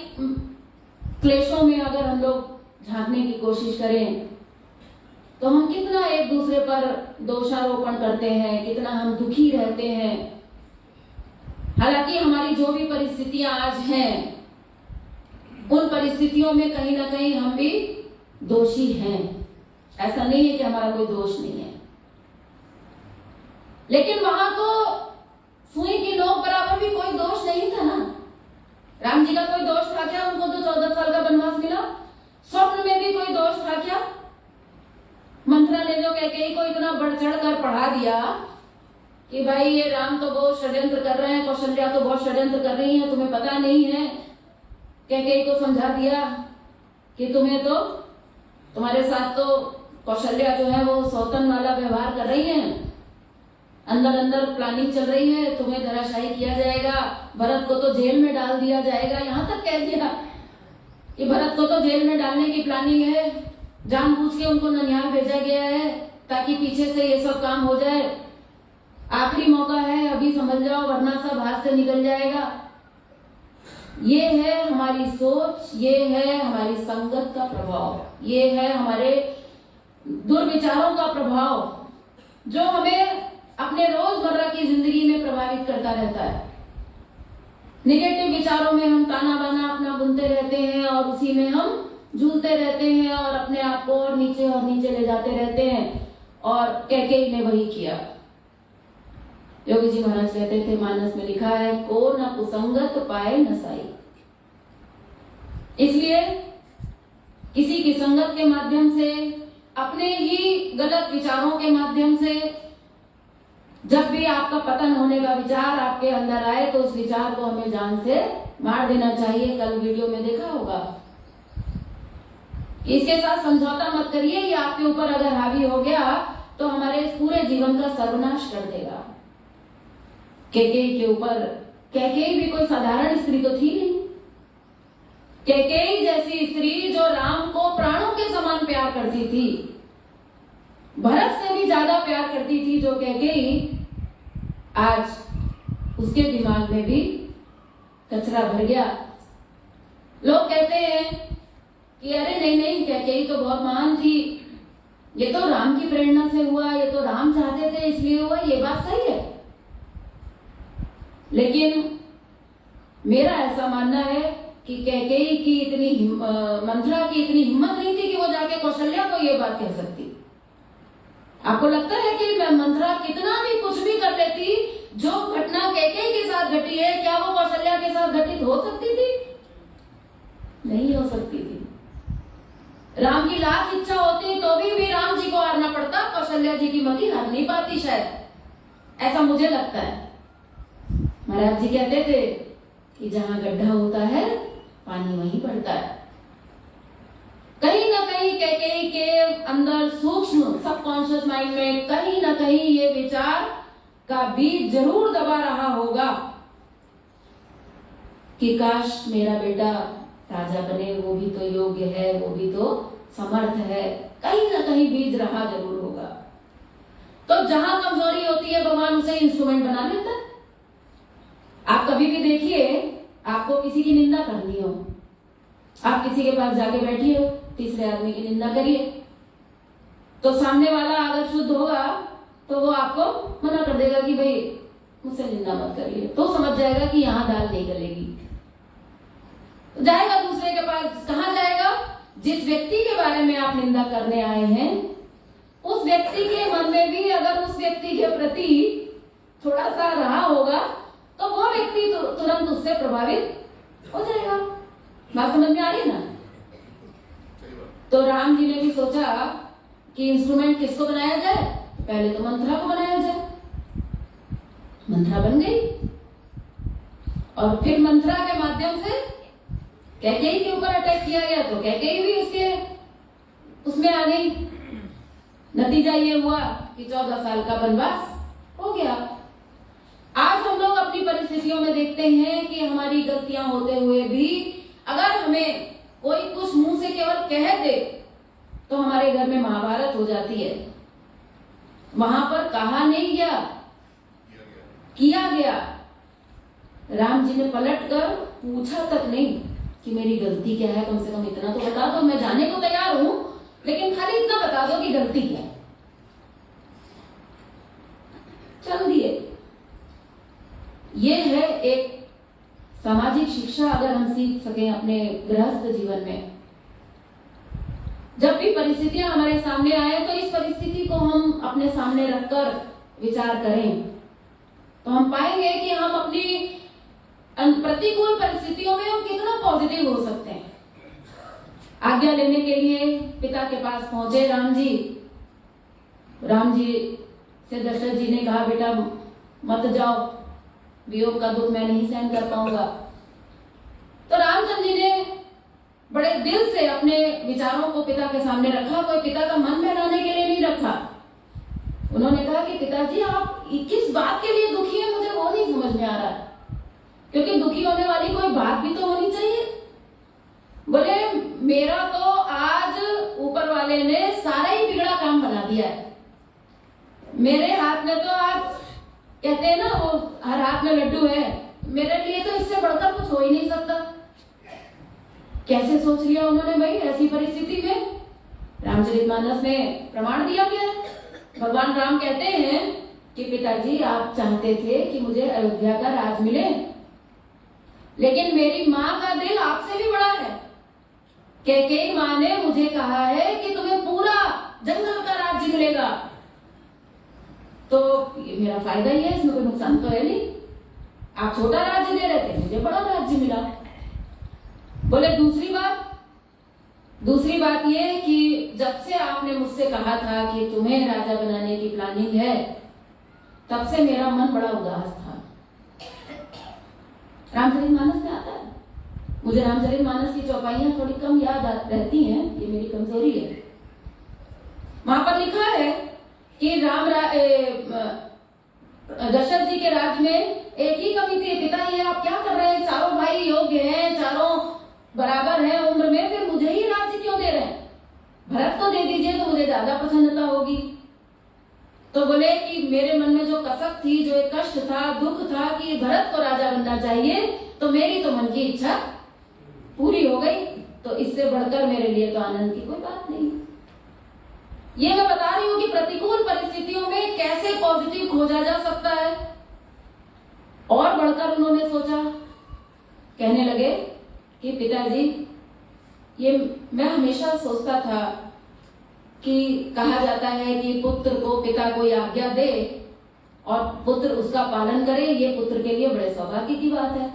क्लेशों में अगर हम लोग झांकने की कोशिश करें तो हम कितना एक दूसरे पर दोषारोपण करते हैं, कितना हम दुखी रहते हैं। हालांकि हमारी जो भी परिस्थितियां आज हैं, उन परिस्थितियों में कहीं ना कहीं हम भी दोषी हैं। ऐसा नहीं है कि हमारा कोई दोष नहीं है, लेकिन वहां तो सुई की नोक बराबर भी कोई दोष नहीं था ना। राम जी का कोई दोष था क्या? उनको तो 14 साल का वनवास मिला। स्वप्न में भी कोई दोष था क्या? मंथरा ने जो कैकेयी को इतना बढ़ चढ़ कर पढ़ा दिया कि भाई ये राम तो बहुत षड्यंत्र कर रहे हैं, कौशल्या तो बहुत षड्यंत्र कर रही है, तुम्हें पता नहीं है। कैकेयी को समझा दिया कि तुम्हें तो, तुम्हारे साथ तो कौशल्या जो है वो सौतन वाला व्यवहार कर रही है, अंदर अंदर प्लानिंग चल रही है, तुम्हें धराशायी किया जाएगा, भरत को तो जेल में डाल दिया जाएगा। यहां तक कह दिया कि भरत को तो जेल में डालने की प्लानिंग है, जानबूझ के उनको ननिहाल भेजा गया है ताकि पीछे से ये सब काम हो जाए। आखिरी मौका है, अभी समझ जाओ वरना सब हाथ से निकल जाएगा। ये है हमारी सोच, ये है हमारी संगत का प्रभाव, ये है हमारे दुर्विचारों का प्रभाव जो हमें अपने रोजमर्रा की जिंदगी में प्रभावित करता रहता है। निगेटिव विचारों में हम ताना बाना अपना बुनते रहते हैं और उसी में हम झूलते रहते हैं और अपने आप को और नीचे ले जाते रहते हैं। और कैकेयी ने वही किया। योगी जी महाराज कहते थे, मानस में लिखा है, को न कुसंगत पाए न साई। इसलिए किसी की संगत के माध्यम से, अपने ही गलत विचारों के माध्यम से जब भी आपका पतन होने का विचार आपके अंदर आए तो उस विचार को हमें जान से मार देना चाहिए। कल वीडियो में देखा होगा। इसके साथ समझौता मत करिए, ये आपके ऊपर अगर हावी हो गया तो हमारे पूरे जीवन का सर्वनाश कर देगा। कैकेयी के ऊपर, कैकेयी भी कोई साधारण स्त्री तो थी नहीं। कैकेयी जैसी स्त्री जो राम को प्राणों के समान प्यार करती थी, भरत से भी ज्यादा प्यार करती थी जो कैकेयी, आज उसके दिमाग में भी कचरा भर गया। लोग कहते हैं कि अरे नहीं, कैकेयी तो बहुत महान थी, ये तो राम की प्रेरणा से हुआ, ये तो राम चाहते थे इसलिए हुआ। ये बात सही है, लेकिन मेरा ऐसा मानना है कि कैकेयी की इतनी मंथरा की इतनी हिम्मत नहीं थी कि वो जाके कौशल्या को ये बात कह सकती। आपको लगता है कि मंथरा कितना भी कुछ भी कर लेती, जो घटना कैकेयी के साथ घटी है क्या वो कौशल्या के साथ घटित हो सकती थी? नहीं हो सकती थी। राम की लाख इच्छा होती तो भी राम जी को हारना पड़ता, कौशल्या जी की मति हार नहीं पाती शायद, ऐसा मुझे लगता है। महाराज जी कहते थे कि जहां गड्ढा होता है पानी वहीं पड़ता है। कहीं ना कहीं कैकेयी के अंदर सूक्ष्म सबकॉन्शियस माइंड में कहीं ना कहीं ये विचार का बीज जरूर दबा रहा होगा कि काश मेरा बेटा राजा बने, वो भी तो योग्य है, वो भी तो समर्थ है। कहीं ना कहीं बीज रहा जरूर होगा। तो जहां कमजोरी होती है भगवान उसे इंस्ट्रूमेंट बना लेता है। आप कभी भी देखिए, आपको किसी की निंदा करनी हो, आप किसी के पास जाके बैठिए हो, तीसरे आदमी की निंदा करिए, तो सामने वाला अगर शुद्ध होगा तो वो आपको मना कर देगा कि भाई मुझसे निंदा मत करिए, तो समझ जाएगा कि यहाँ दाल नहीं गलेगी, तो जाएगा दूसरे के पास। कहाँ जाएगा? जिस व्यक्ति के बारे में आप निंदा करने आए हैं उस व्यक्ति के मन में भी अगर उस व्यक्ति के प्रति थोड़ा सा रहा होगा तो वो व्यक्ति तुरंत उससे प्रभावित हो जाएगा। बात समझ में आ रही ना? तो राम जी ने भी सोचा कि इंस्ट्रूमेंट किसको बनाया जाए, पहले तो मंथरा को बनाया जाए। मंथरा बन गई और फिर मंथरा के माध्यम से कैकेयी के ऊपर अटैक किया गया तो कैकेयी भी उसमें आ गई। नतीजा ये हुआ कि 14 साल का वनवास हो गया। आज हम लोग अपनी परिस्थितियों में देखते हैं कि हमारी गलतियां होते हुए भी अगर हमें कोई कुछ मुंह से केवल कह दे तो हमारे घर में महाभारत हो जाती है। वहां पर कहा नहीं गया, किया गया। राम जी ने पलट कर पूछा तक नहीं कि मेरी गलती क्या है, कम से कम इतना तो बता दो, मैं जाने को तैयार हूं, लेकिन खाली इतना बता दो कि गलती क्या है। चल दिए। ये है एक सामाजिक शिक्षा, अगर हम सीख सकें अपने गृहस्थ जीवन में। जब भी परिस्थितियां हमारे सामने आए तो इस परिस्थिति को हम अपने सामने रखकर विचार करें, तो हम पाएंगे कि हम अपनी प्रतिकूल परिस्थितियों में हम कितना पॉजिटिव हो सकते हैं। आज्ञा लेने के लिए पिता के पास पहुंचे राम जी। राम जी से दशरथ जी ने कहा, बेटा मत जाओ, वियोग का दुख मैं नहीं सहन कर पाऊंगा। तो रामचंद्र जी ने बड़े दिल से अपने विचारों को पिता के सामने रखा। कोई पिता का मन बहलाने के लिए नहीं रखा। उन्होंने कहा कि पिताजी आप किस बात के लिए दुखी है, मुझे वो नहीं समझ में आ रहा, क्योंकि दुखी होने वाली कोई बात भी तो होनी चाहिए। बोले मेरा तो आज ऊपर वाले ने सारा ही बिगड़ा काम बना दिया है। मेरे हाथ में तो आज कहते हैं ना, वो हर हाथ में लड्डू है, मेरे लिए तो इससे बढ़कर कुछ हो ही नहीं सकता। कैसे सोच लिया उन्होंने भाई ऐसी परिस्थिति में? रामचरितमानस में प्रमाण दिया गया है। भगवान राम कहते हैं कि पिताजी आप चाहते थे कि मुझे अयोध्या का राज मिले, लेकिन मेरी माँ का दिल आपसे भी बड़ा है। कैकेयी माँ ने मुझे कहा है कि तुम्हें पूरा जंगल का राज्य मिलेगा, तो ये मेरा फायदा ही है, इसमें कोई नुकसान तो है नहीं। आप छोटा राज्य दे रहे थे, मुझे बड़ा राज्य मिला। बोले दूसरी बात ये कि जब से आपने मुझसे कहा था कि तुम्हें राजा बनाने की प्लानिंग है, तब से मेरा मन बड़ा उदास था। रामचरितमानस में आता है। मुझे रामचरितमानस की चौपाइयां थोड़ी कम याद रहती हैं, ये मेरी कमजोरी है। वहां पर लिखा है कि दशरथ जी के राज्य में एक ही कमी थी, पिता ये आप क्या कर रहे हैं, चारों भाई योग्य हैं, चारों बराबर हैं उम्र में, फिर मुझे ही राज्य क्यों दे रहे हैं? भरत को दे दीजिए तो मुझे ज्यादा प्रसन्नता होगी। तो बोले कि मेरे मन में जो कसक थी, जो एक कष्ट था, दुख था कि भरत को राजा बनना चाहिए, तो मेरी तो मन की इच्छा पूरी हो गई, तो इससे बढ़कर मेरे लिए तो आनंद की कोई बात नहीं। ये मैं बता रही हूं कि प्रतिकूल परिस्थितियों में कैसे पॉजिटिव खोजा जा सकता है। और बढ़कर उन्होंने सोचा, कहने लगे कि पिताजी ये मैं हमेशा सोचता था कि कहा जाता है कि पुत्र को पिता कोई आज्ञा दे और पुत्र उसका पालन करे, ये पुत्र के लिए बड़े सौभाग्य की बात है।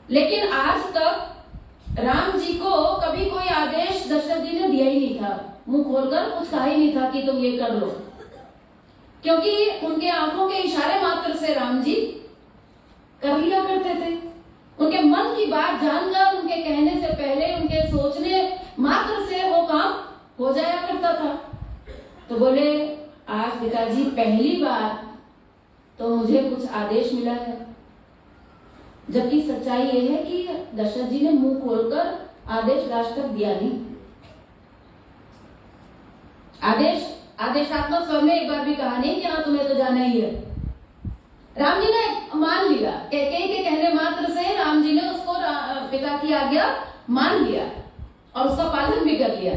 लेकिन आज तक राम जी को कभी कोई आदेश दशरथ जी ने दिया ही नहीं था, मुंह खोलकर कुछ कहा ही नहीं था कि तुम ये कर लो, क्योंकि उनके आंखों के इशारे मात्र से राम जी कर लिया करते थे। उनके मन की बात जानकर, उनके कहने से पहले, उनके सोचने मात्र से वो काम हो जाया करता था। तो बोले आज पिताजी पहली बार तो मुझे कुछ आदेश मिला है, जबकि सच्चाई ये है कि दशरथ जी ने मुंह खोलकर आदेश आज तक दिया नहीं। आदेशात्मक स्वर में एक बार भी कहा नहीं कि हाँ तुम्हें तो जाना ही है। राम जी ने मान लिया, कैकेयी के कहने मात्र से राम जी ने उसको पिता की आज्ञा मान लिया और उसका पालन भी कर लिया।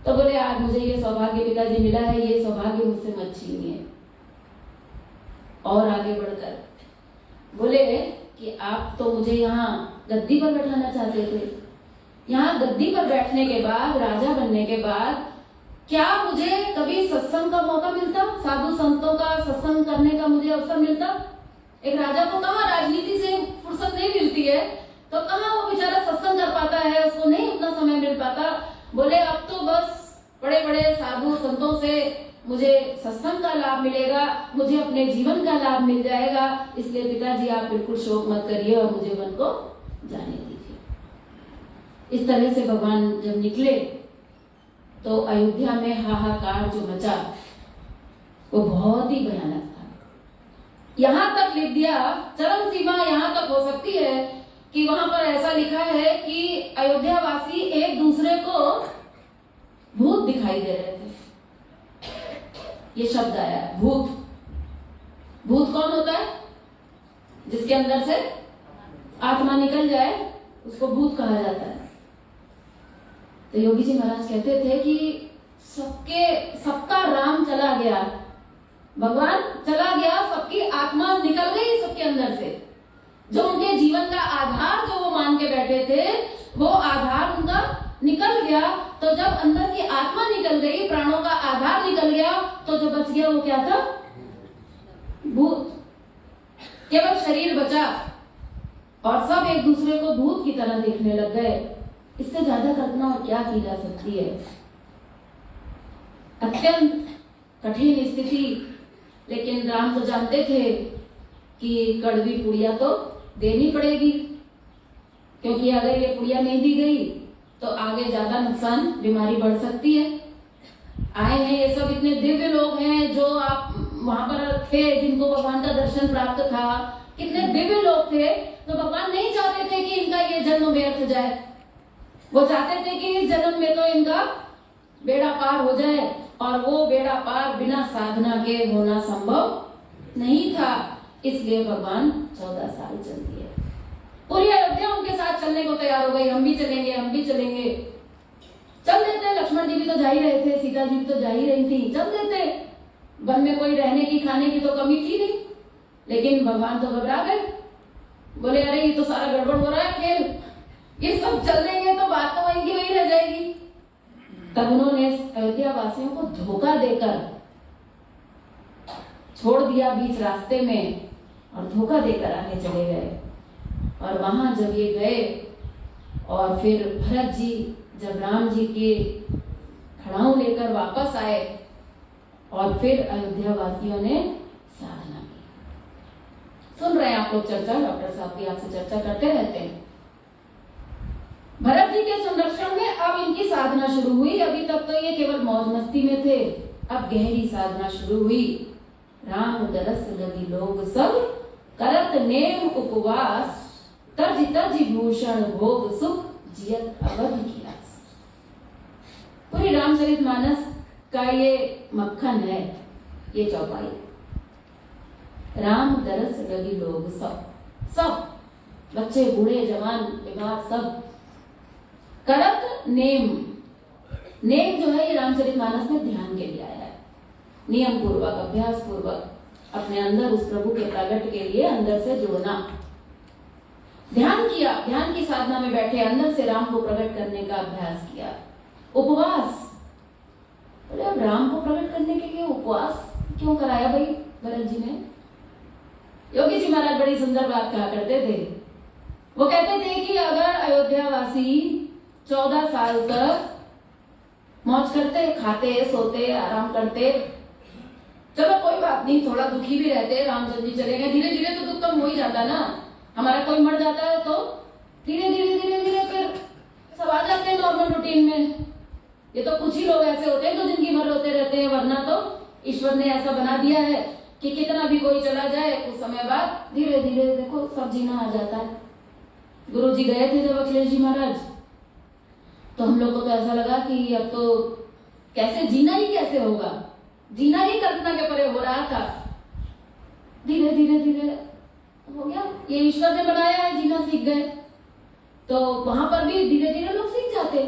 तो बोले आज मुझे ये सौभाग्य पिताजी मिला है, ये सौभाग्य मुझसे मत छीनिए। और आगे बढ़कर बोले कि आप तो मुझे यहाँ गद्दी पर बैठाना चाहते थे, यहाँ गद्दी पर बैठने के बाद, राजा बनने के बाद क्या मुझे कभी सत्संग का मौका मिलता, साधु संतों का सत्संग करने का मुझे अवसर मिलता? एक राजा को कहाँ राजनीति से फुर्सत नहीं मिलती है, तो कहाँ वो बेचारा सत्संग कर पाता है, उसको नहीं उतना समय मिल पाता। बोले अब तो बस बड़े बड़े साधु संतों से मुझे सत्संग का लाभ मिलेगा, मुझे अपने जीवन का लाभ मिल जाएगा, इसलिए पिताजी आप बिल्कुल शोक मत करिए और मुझे वन को जाने दीजिए। इस तरह से भगवान जब निकले तो अयोध्या में हाहाकार जो मचा वो बहुत ही भयानक था। यहां तक लिख दिया, चरम सीमा यहां तक हो सकती है कि वहां पर ऐसा लिखा है कि अयोध्या वासी एक दूसरे को भूत दिखाई दे रहे थे। ये शब्द आया भूत। भूत कौन होता है? जिसके अंदर से आत्मा निकल जाए उसको भूत कहा जाता है। तो योगी जी महाराज कहते थे कि सबका राम चला गया, भगवान चला गया, सबकी आत्मा निकल गई सबके अंदर से। जो उनके जीवन का आधार जो वो मान के बैठे थे, वो आधार उनका निकल गया। तो जब अंदर की आत्मा निकल गई, प्राणों का आधार निकल गया, तो जो बच गया वो क्या था? भूत। केवल शरीर बचा और सब एक दूसरे को भूत की तरह देखने लग गए। इससे ज्यादा कल्पना और क्या की जा सकती है? अत्यंत कठिन स्थिति। लेकिन राम तो जानते थे कि कड़वी पुड़िया तो देनी पड़ेगी, क्योंकि अगर ये पुड़िया नहीं दी गई तो आगे ज्यादा नुकसान, बीमारी बढ़ सकती है। आए हैं ये सब इतने दिव्य लोग हैं जो आप वहां पर थे, जिनको भगवान का दर्शन प्राप्त था, कितने दिव्य लोग थे। तो भगवान नहीं चाहते थे कि इनका ये जन्म व्यर्थ जाए। वो चाहते थे कि इस जन्म में तो इनका बेड़ा पार हो जाए, और वो बेड़ा पार बिना साधना के होना संभव नहीं था। इसलिए भगवान 14 साल चल दिए। पूरी अयोध्या उनके साथ चलने को तैयार हो गई। हम भी चलेंगे, हम भी चलेंगे। चल देते। लक्ष्मण जी भी तो जा ही रहे थे, सीता जी भी तो जा ही रही थी, चल देते। वन में कोई रहने की, खाने की तो कमी थी नहीं। लेकिन भगवान तो घबरा गए, बोले अरे ये तो सारा गड़बड़ हो रहा है खेल, ये सब चल देंगे तो बात तो वहीं की वहीं रह जाएगी। तब उन्होंने अयोध्या वासियों को धोखा देकर छोड़ दिया बीच रास्ते में, और धोखा देकर आगे चले गए। और वहां जब ये गए और फिर भरत जी जब राम जी के खड़ाऊ लेकर वापस आए, और फिर अयोध्या वासियों ने साधना की। सुन रहे हैं आप लोग चर्चा, डॉक्टर साहब भी आपसे चर्चा करते रहते हैं। भरत जी के संरक्षण में अब इनकी साधना शुरू हुई। अभी तक तो ये केवल मौज मस्ती में थे, अब गहरी साधना शुरू हुई। राम दरस लगी लोग सब, करत नेम उपवास, तज तज भूषण भोग सुख, जियत अवध की आस। पूरी रामचरितमानस का ये मक्खन है, ये चौपाई। राम दरस लगी लोग सब, बच्चे बूढ़े जवान बीमार सब। करत नेम जो है ये रामचरितमानस में ध्यान के लिए आया है। नियम पूर्वक, अभ्यास पूर्वक अपने अंदर उस प्रभु के प्रगट के लिए अंदर से जोड़ना। ध्यान किया, ध्यान की साधना में बैठे, अंदर से राम को प्रकट करने का अभ्यास किया। उपवास, बोले अब राम को प्रकट करने के लिए उपवास क्यों कराया भाई भरत जी ने? योगी जी महाराज बड़ी सुंदर बात कहा करते थे। वो कहते थे कि अगर अयोध्या वासी 14 साल तक मौज करते, खाते, सोते, आराम करते, चलो कोई बात नहीं, थोड़ा दुखी भी रहते, रामचंद्र जी चले गए, धीरे धीरे तो दुख कम हो ही जाता ना। हमारा कोई मर जाता है तो धीरे धीरे फिर सब आ जाते हैं नॉर्मल रूटीन में। ये तो कुछ ही लोग ऐसे होते हैं जो जिंदगी भर रोते रहते हैं, वरना तो ईश्वर ने ऐसा बना दिया है कि कितना भी कोई चला जाए कुछ समय बाद धीरे धीरे देखो सब जीना आ जाता है। गुरु जी गए थे जब अखिलेश जी महाराज, तो हम लोग को तो ऐसा लगा कि अब तो कैसे जीना ही कैसे होगा, जीना ही कल्पना के परे हो रहा था। धीरे धीरे हो गया, ये ईश्वर ने बनाया है, जीना सीख गए। तो वहां पर भी धीरे धीरे लोग सीख जाते।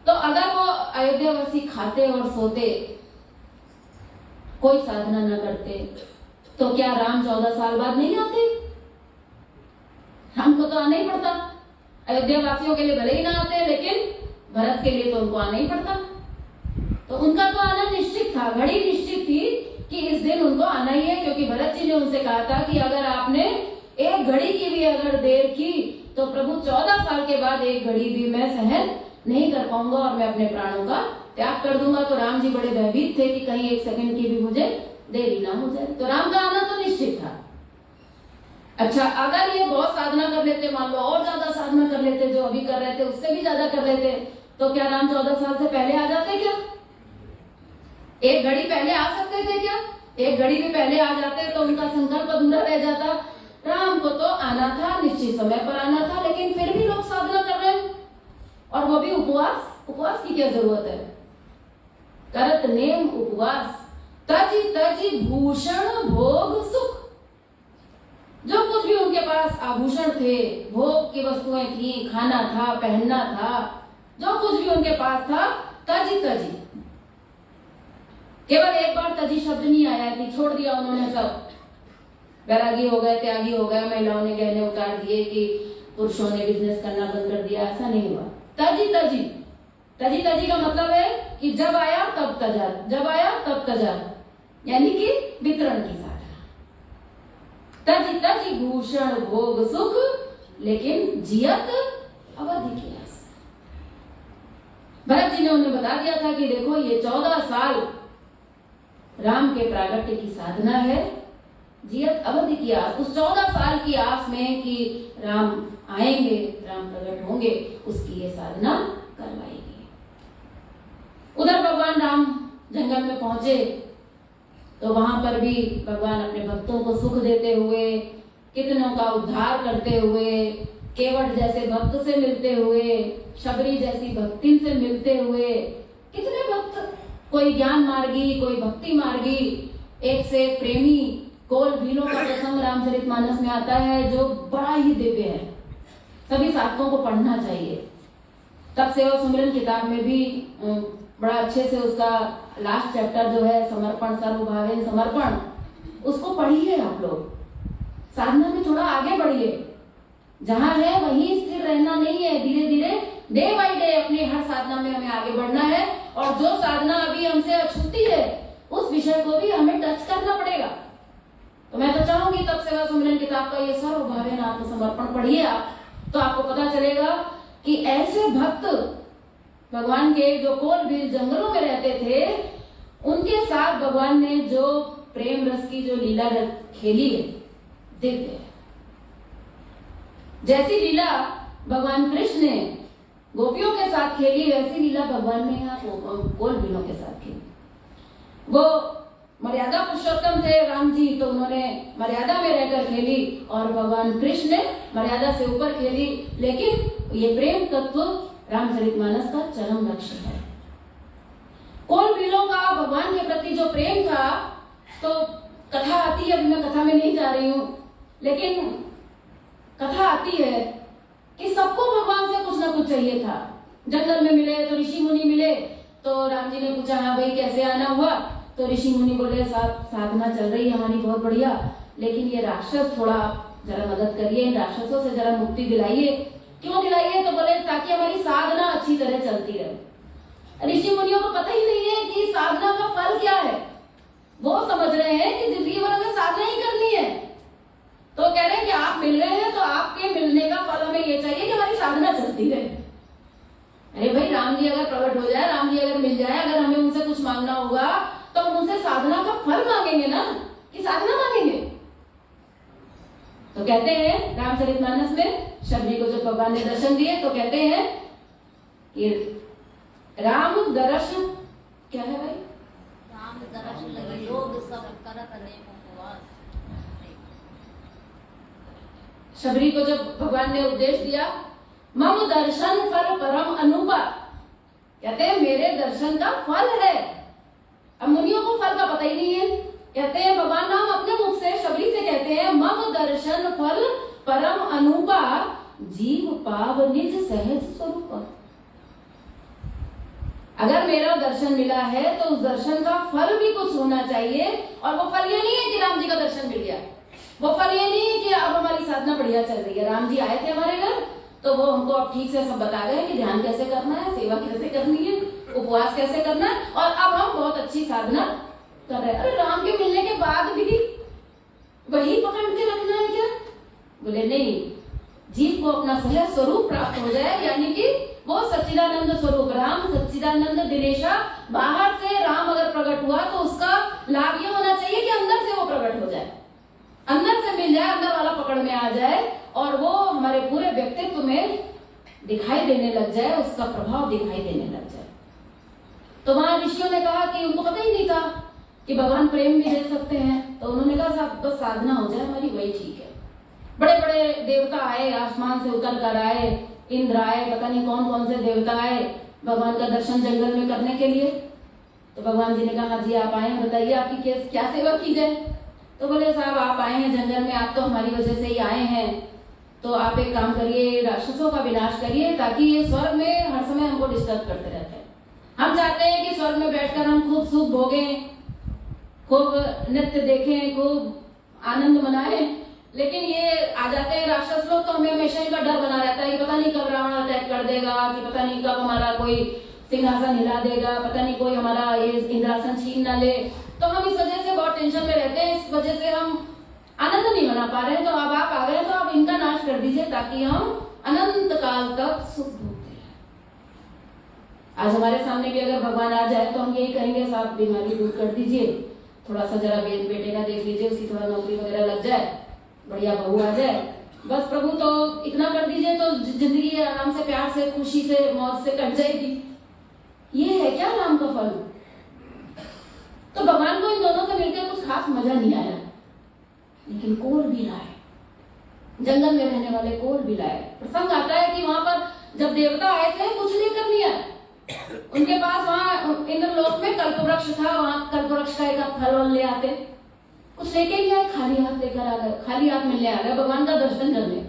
तो अगर वो अयोध्यावासी खाते और सोते, कोई साधना न करते, तो क्या राम 14 साल बाद नहीं आते? हमको तो आना ही पड़ता। अयोध्या वासियों के लिए भले ही ना आते, लेकिन भरत के लिए तो उनको आना ही पड़ता। तो उनका तो आना निश्चित था, घड़ी निश्चित थी कि इस दिन उनको आना ही है, क्योंकि भरत जी ने उनसे कहा था कि अगर आपने एक घड़ी की भी अगर देर की तो प्रभु 14 साल के बाद एक घड़ी भी मैं सहन नहीं कर पाऊंगा और मैं अपने प्राणों का त्याग कर दूंगा। तो राम जी बड़े भयभीत थे कि कहीं एक सेकंड की भी मुझे देरी ना हो जाए। तो राम का आना तो निश्चित था। अच्छा, अगर ये बहुत साधना कर लेते, मान लो और ज्यादा साधना कर लेते, जो अभी कर रहे थे उससे भी ज्यादा कर लेते, तो क्या राम 14 साल से पहले आ जाते? क्या एक घड़ी पहले आ सकते थे? क्या एक घड़ी भी पहले आ जाते तो उनका संकल्प अधूरा रह जाता। राम को तो आना था, निश्चित समय पर आना था, लेकिन फिर भी लोग साधना कर रहे हैं, और वो भी उपवास। उपवास की क्या जरूरत है? करत नेम उपवास, तज तज भूषण भोग सुख। जो कुछ भी उनके पास आभूषण थे, भोग की वस्तुएं थी, खाना था, पहनना था, जो कुछ भी उनके पास था, तजी तजी। केवल एक बार तजी शब्द नहीं आया कि छोड़ दिया उन्होंने सब, वैरागी हो गए, त्यागी हो गए, महिलाओं ने गहने उतार दिए कि पुरुषों ने बिजनेस करना बंद कर दिया, ऐसा नहीं हुआ। तजी तजी, तजी तजी का मतलब है कि जब आया तब तजा, जब आया तब तजा, यानी कि वितरण की साधना। तजी तजी भूषण भोग सुख, लेकिन जियत अवधि की आस। भरत जी ने उन्हें बता दिया था कि देखो ये 14 साल राम के प्रागट्य की साधना है, जियत अवधि की आस। उस 14 साल की आस में कि राम आएंगे, राम प्रकट होंगे, उसकी ये साधना करवाएगी। उधर भगवान राम जंगल में पहुंचे तो वहां पर भी भगवान अपने भक्तों को सुख देते हुए, कितनों का उद्धार करते हुए, केवट जैसे भक्त से मिलते हुए, शबरी जैसी भक्ति से मिलते हुए, कितने भक्त, कोई ज्ञान मार्गी, कोई भक्ति मार्गी, एक से प्रेमी, कोल भीलों का प्रसंग रामचरितमानस में आता है जो बड़ा ही दिव्य है, सभी साधकों को पढ़ना चाहिए। तब सेवा सुमिरन किताब में भी बड़ा अच्छे से उसका लास्ट चैप्टर जो है समर्पण, सर्वभावेन समर्पण, उसको पढ़िए आप लोग। साधना में थोड़ा आगे बढ़िए, जहां है वहीं स्थिर रहना नहीं है, धीरे धीरे डे बाय डे अपनी हर साधना में हमें आगे बढ़ना है। और जो साधना अभी हमसे अछूती है उस विषय को भी हमें टच करना पड़ेगा। तो मैं तो चाहूंगी तब सेवा सुमिरन किताब का ये सर्वभावेन आत्मसमर्पण पढ़िए आप, तो आपको पता चलेगा कि ऐसे भक्त भगवान के जो कोल भील जंगलों में रहते थे, उनके साथ भगवान ने जो प्रेम रस की जो लीला खेली है, दिव्य है। जैसी लीला भगवान कृष्ण ने गोपियों के साथ खेली, वैसी लीला भगवान ने यहाँ कोल भीलों के साथ खेली। वो मर्यादा पुरुषोत्तम थे राम जी, तो उन्होंने मर्यादा में रहकर खेली, और भगवान कृष्ण ने मर्यादा से ऊपर खेली। लेकिन ये प्रेम तत्व रामचरितमानस का चरम लक्ष्य है। कोल भीलों का भगवान के प्रति जो प्रेम था, तो कथा आती है, अभी मैं कथा में नहीं जा रही हूँ, लेकिन कथा आती है कि सबको भगवान से कुछ ना कुछ चाहिए था। जंगल में मिले तो ऋषि मुनि मिले, तो राम जी ने पूछा हाँ भाई कैसे आना हुआ, तो ऋषि मुनि बोले साधना चल रही है हमारी बहुत बढ़िया, लेकिन ये राक्षस थोड़ा जरा मदद करिए, इन राक्षसों से जरा मुक्ति दिलाइए। क्यों दिलाइए? तो बोले ताकि हमारी साधना अच्छी तरह चलती रहे। ऋषि मुनियों को पता ही नहीं है कि साधना का फल क्या है। वो समझ रहे हैं कि जिंदगी भर हमें साधना ही करनी है, तो कह रहे हैं कि आप मिल रहे हैं तो आपके मिलने का फल हमें ये चाहिए कि हमारी साधना चलती रहे। अरे भाई, राम जी अगर प्रकट हो जाए, राम जी अगर मिल जाए, अगर हमें उनसे कुछ मांगना होगा तो हम उनसे साधना का फल मांगेंगे ना, कि साधना मांगेंगे। तो कहते हैं रामचरितमानस में शबरी को जब भगवान ने दर्शन दिए तो कहते हैं कि राम दर्शन क्या है भाई?
राम दर्शन योग सब करत अनेक उपवास।
शबरी को जब भगवान ने उपदेश दिया, मम दर्शन फल परम अनुपा, कहते हैं मेरे दर्शन का फल है। अब मुनियों को फल का पता ही नहीं है। कहते हैं भगवान राम अपने मुख से शबरी से कहते हैं, मम दर्शन फल परम अनुपा, जीव पाव निज सहज स्वरूप। अगर मेरा दर्शन मिला है तो उस दर्शन का फल भी कुछ होना चाहिए। और वो फल ये नहीं है कि राम जी का दर्शन मिल गया, वो फल ये नहीं है कि अब हमारी साधना बढ़िया चल रही है। राम जी आए थे हमारे घर, तो वो हमको अब ठीक से सब बता गए कि ध्यान कैसे करना है, सेवा कैसे करनी है, उपवास कैसे करना है, और अब हम बहुत अच्छी साधना कर रहे हैं। अरे राम के मिलने के बाद भी वही पकड़ के रखना है क्या? बोले नहीं, जीव को अपना सहज स्वरूप प्राप्त हो जाए, यानी कि वो सच्चिदानंद स्वरूप राम, सच्चिदानंद दिनेशा। बाहर से राम अगर प्रकट हुआ तो उसका लाभ ये होना चाहिए कि अंदर से वो प्रकट हो जाए, अंदर से मिल जाए, अंदर वाला पकड़ में आ जाए, और वो हमारे पूरे व्यक्तित्व में दिखाई देने लग जाए, उसका प्रभाव दिखाई देने लग जाए। तो वहां ऋषियों ने कहा कि उनको पता ही नहीं था कि भगवान प्रेम भी दे सकते हैं, तो उन्होंने कहा साहब बस साधना हो जाए हमारी, वही ठीक है। बड़े बड़े देवता आए, आसमान से उतर कर आए, इंद्र आए, पता नहीं कौन कौन से देवता आए, भगवान का दर्शन जंगल में करने के लिए। तो भगवान जी ने कहा जी आप आए हैं, बताइए आपकी क्या सेवा की जाए। तो बोले साहब आप आए हैं जंगल में, आप तो हमारी वजह से ही आए हैं, तो आप एक काम करिए, राक्षसों का विनाश करिए, ताकि ये स्वर्ग में हर समय हमको डिस्टर्ब करते रहते हैं। हम चाहते हैं कि स्वर्ग में बैठकर हम खूब सुख भोगें, खूब नृत्य देखें, खूब आनंद मनाएं, लेकिन ये आ जाते हैं राक्षस लोग, तो हमें हमेशा इनका डर बना रहता है कि पता नहीं कब रावण अटैक कर देगा, कि पता नहीं कब हमारा कोई सिंहासन हिला देगा, पता नहीं कोई हमारा ये इंद्रासन छीन ना ले। तो हम इस वजह से बहुत टेंशन में रहते हैं, इस वजह से हम आनंद नहीं मना पा रहे हैं। तो अब आप आ गए तो आप इनका नाश कर दीजिए, ताकि हम अनंत काल तक सुख भोगते हैं। आज हमारे सामने भी अगर भगवान आ जाए तो हम यही कहेंगे साहब बीमारी दूर कर दीजिए, थोड़ा सा जरा बेटे का देख लीजिए, उसकी थोड़ा नौकरी वगैरह लग जाए, बढ़िया बहू आ जाए, बस प्रभु तो इतना कर दीजिए तो जिंदगी आराम से, प्यार से, खुशी से, मौज से कट जाएगी। ये है क्या नाम का फल? तो भगवान को इन दोनों से मिलकर कुछ खास मजा नहीं आया, लेकिन कोल भी लाए, जंगल में रहने वाले कोल भी लाए। प्रसंग आता है कि वहां पर जब देवता आए थे कुछ लेकर नहीं आए, उनके पास वहां इंद्रलोक में कल्पवृक्ष था, वहां कल्पवृक्ष का एक फल ले आते, कुछ लेके नहीं आए, खाली हाथ लेकर आ गए, खाली हाथ मिलने आ गए भगवान का दर्शन करने।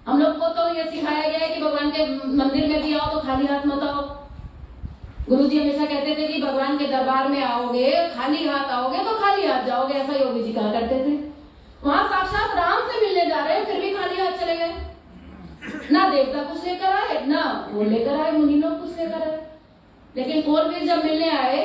हम लोग को तो ये सिखाया गया है कि भगवान के मंदिर में भी आओ तो खाली हाथ मत आओ। गुरुजी हमेशा कहते थे कि भगवान के दरबार में आओगे, खाली हाथ आओगे तो खाली हाथ जाओगे, ऐसा योगी जी कहा करते थे। वहां साक्षात राम से मिलने जा रहे हैं, फिर भी खाली हाथ चले गए। ना देवता कुछ लेकर आए, ना वो लेकर आए, मुनि लोग कुछ लेकर आए। लेकिन कोलवीर जब मिलने आए,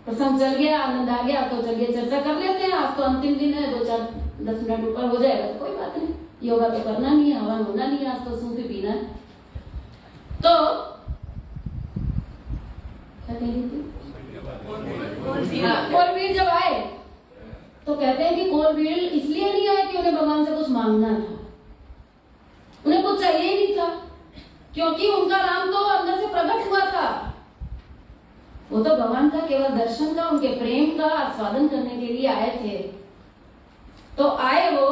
प्रसंग चल गया, आनंद आ गया, तो चलिए चर्चा कर लेते हैं। आज तो अंतिम दिन है, 2-4-10 मिनट ऊपर हो जाएगा तो कोई बात नहीं, योगा तो करना नहीं है, हवन होना नहीं है, आज तो सूप ही पीना है। तो क्या कह रही थी? कोलवीर जब आए तो कहते हैं कि कोलवीर इसलिए नहीं आए कि उन्हें भगवान से कुछ मांगना था, उन्हें कुछ चाहिए ही नहीं था, क्योंकि उनका राम तो अंदर से प्रकट हुआ था। वो तो भगवान का केवल दर्शन का, उनके प्रेम का आस्वादन करने के लिए आए थे। तो आए वो,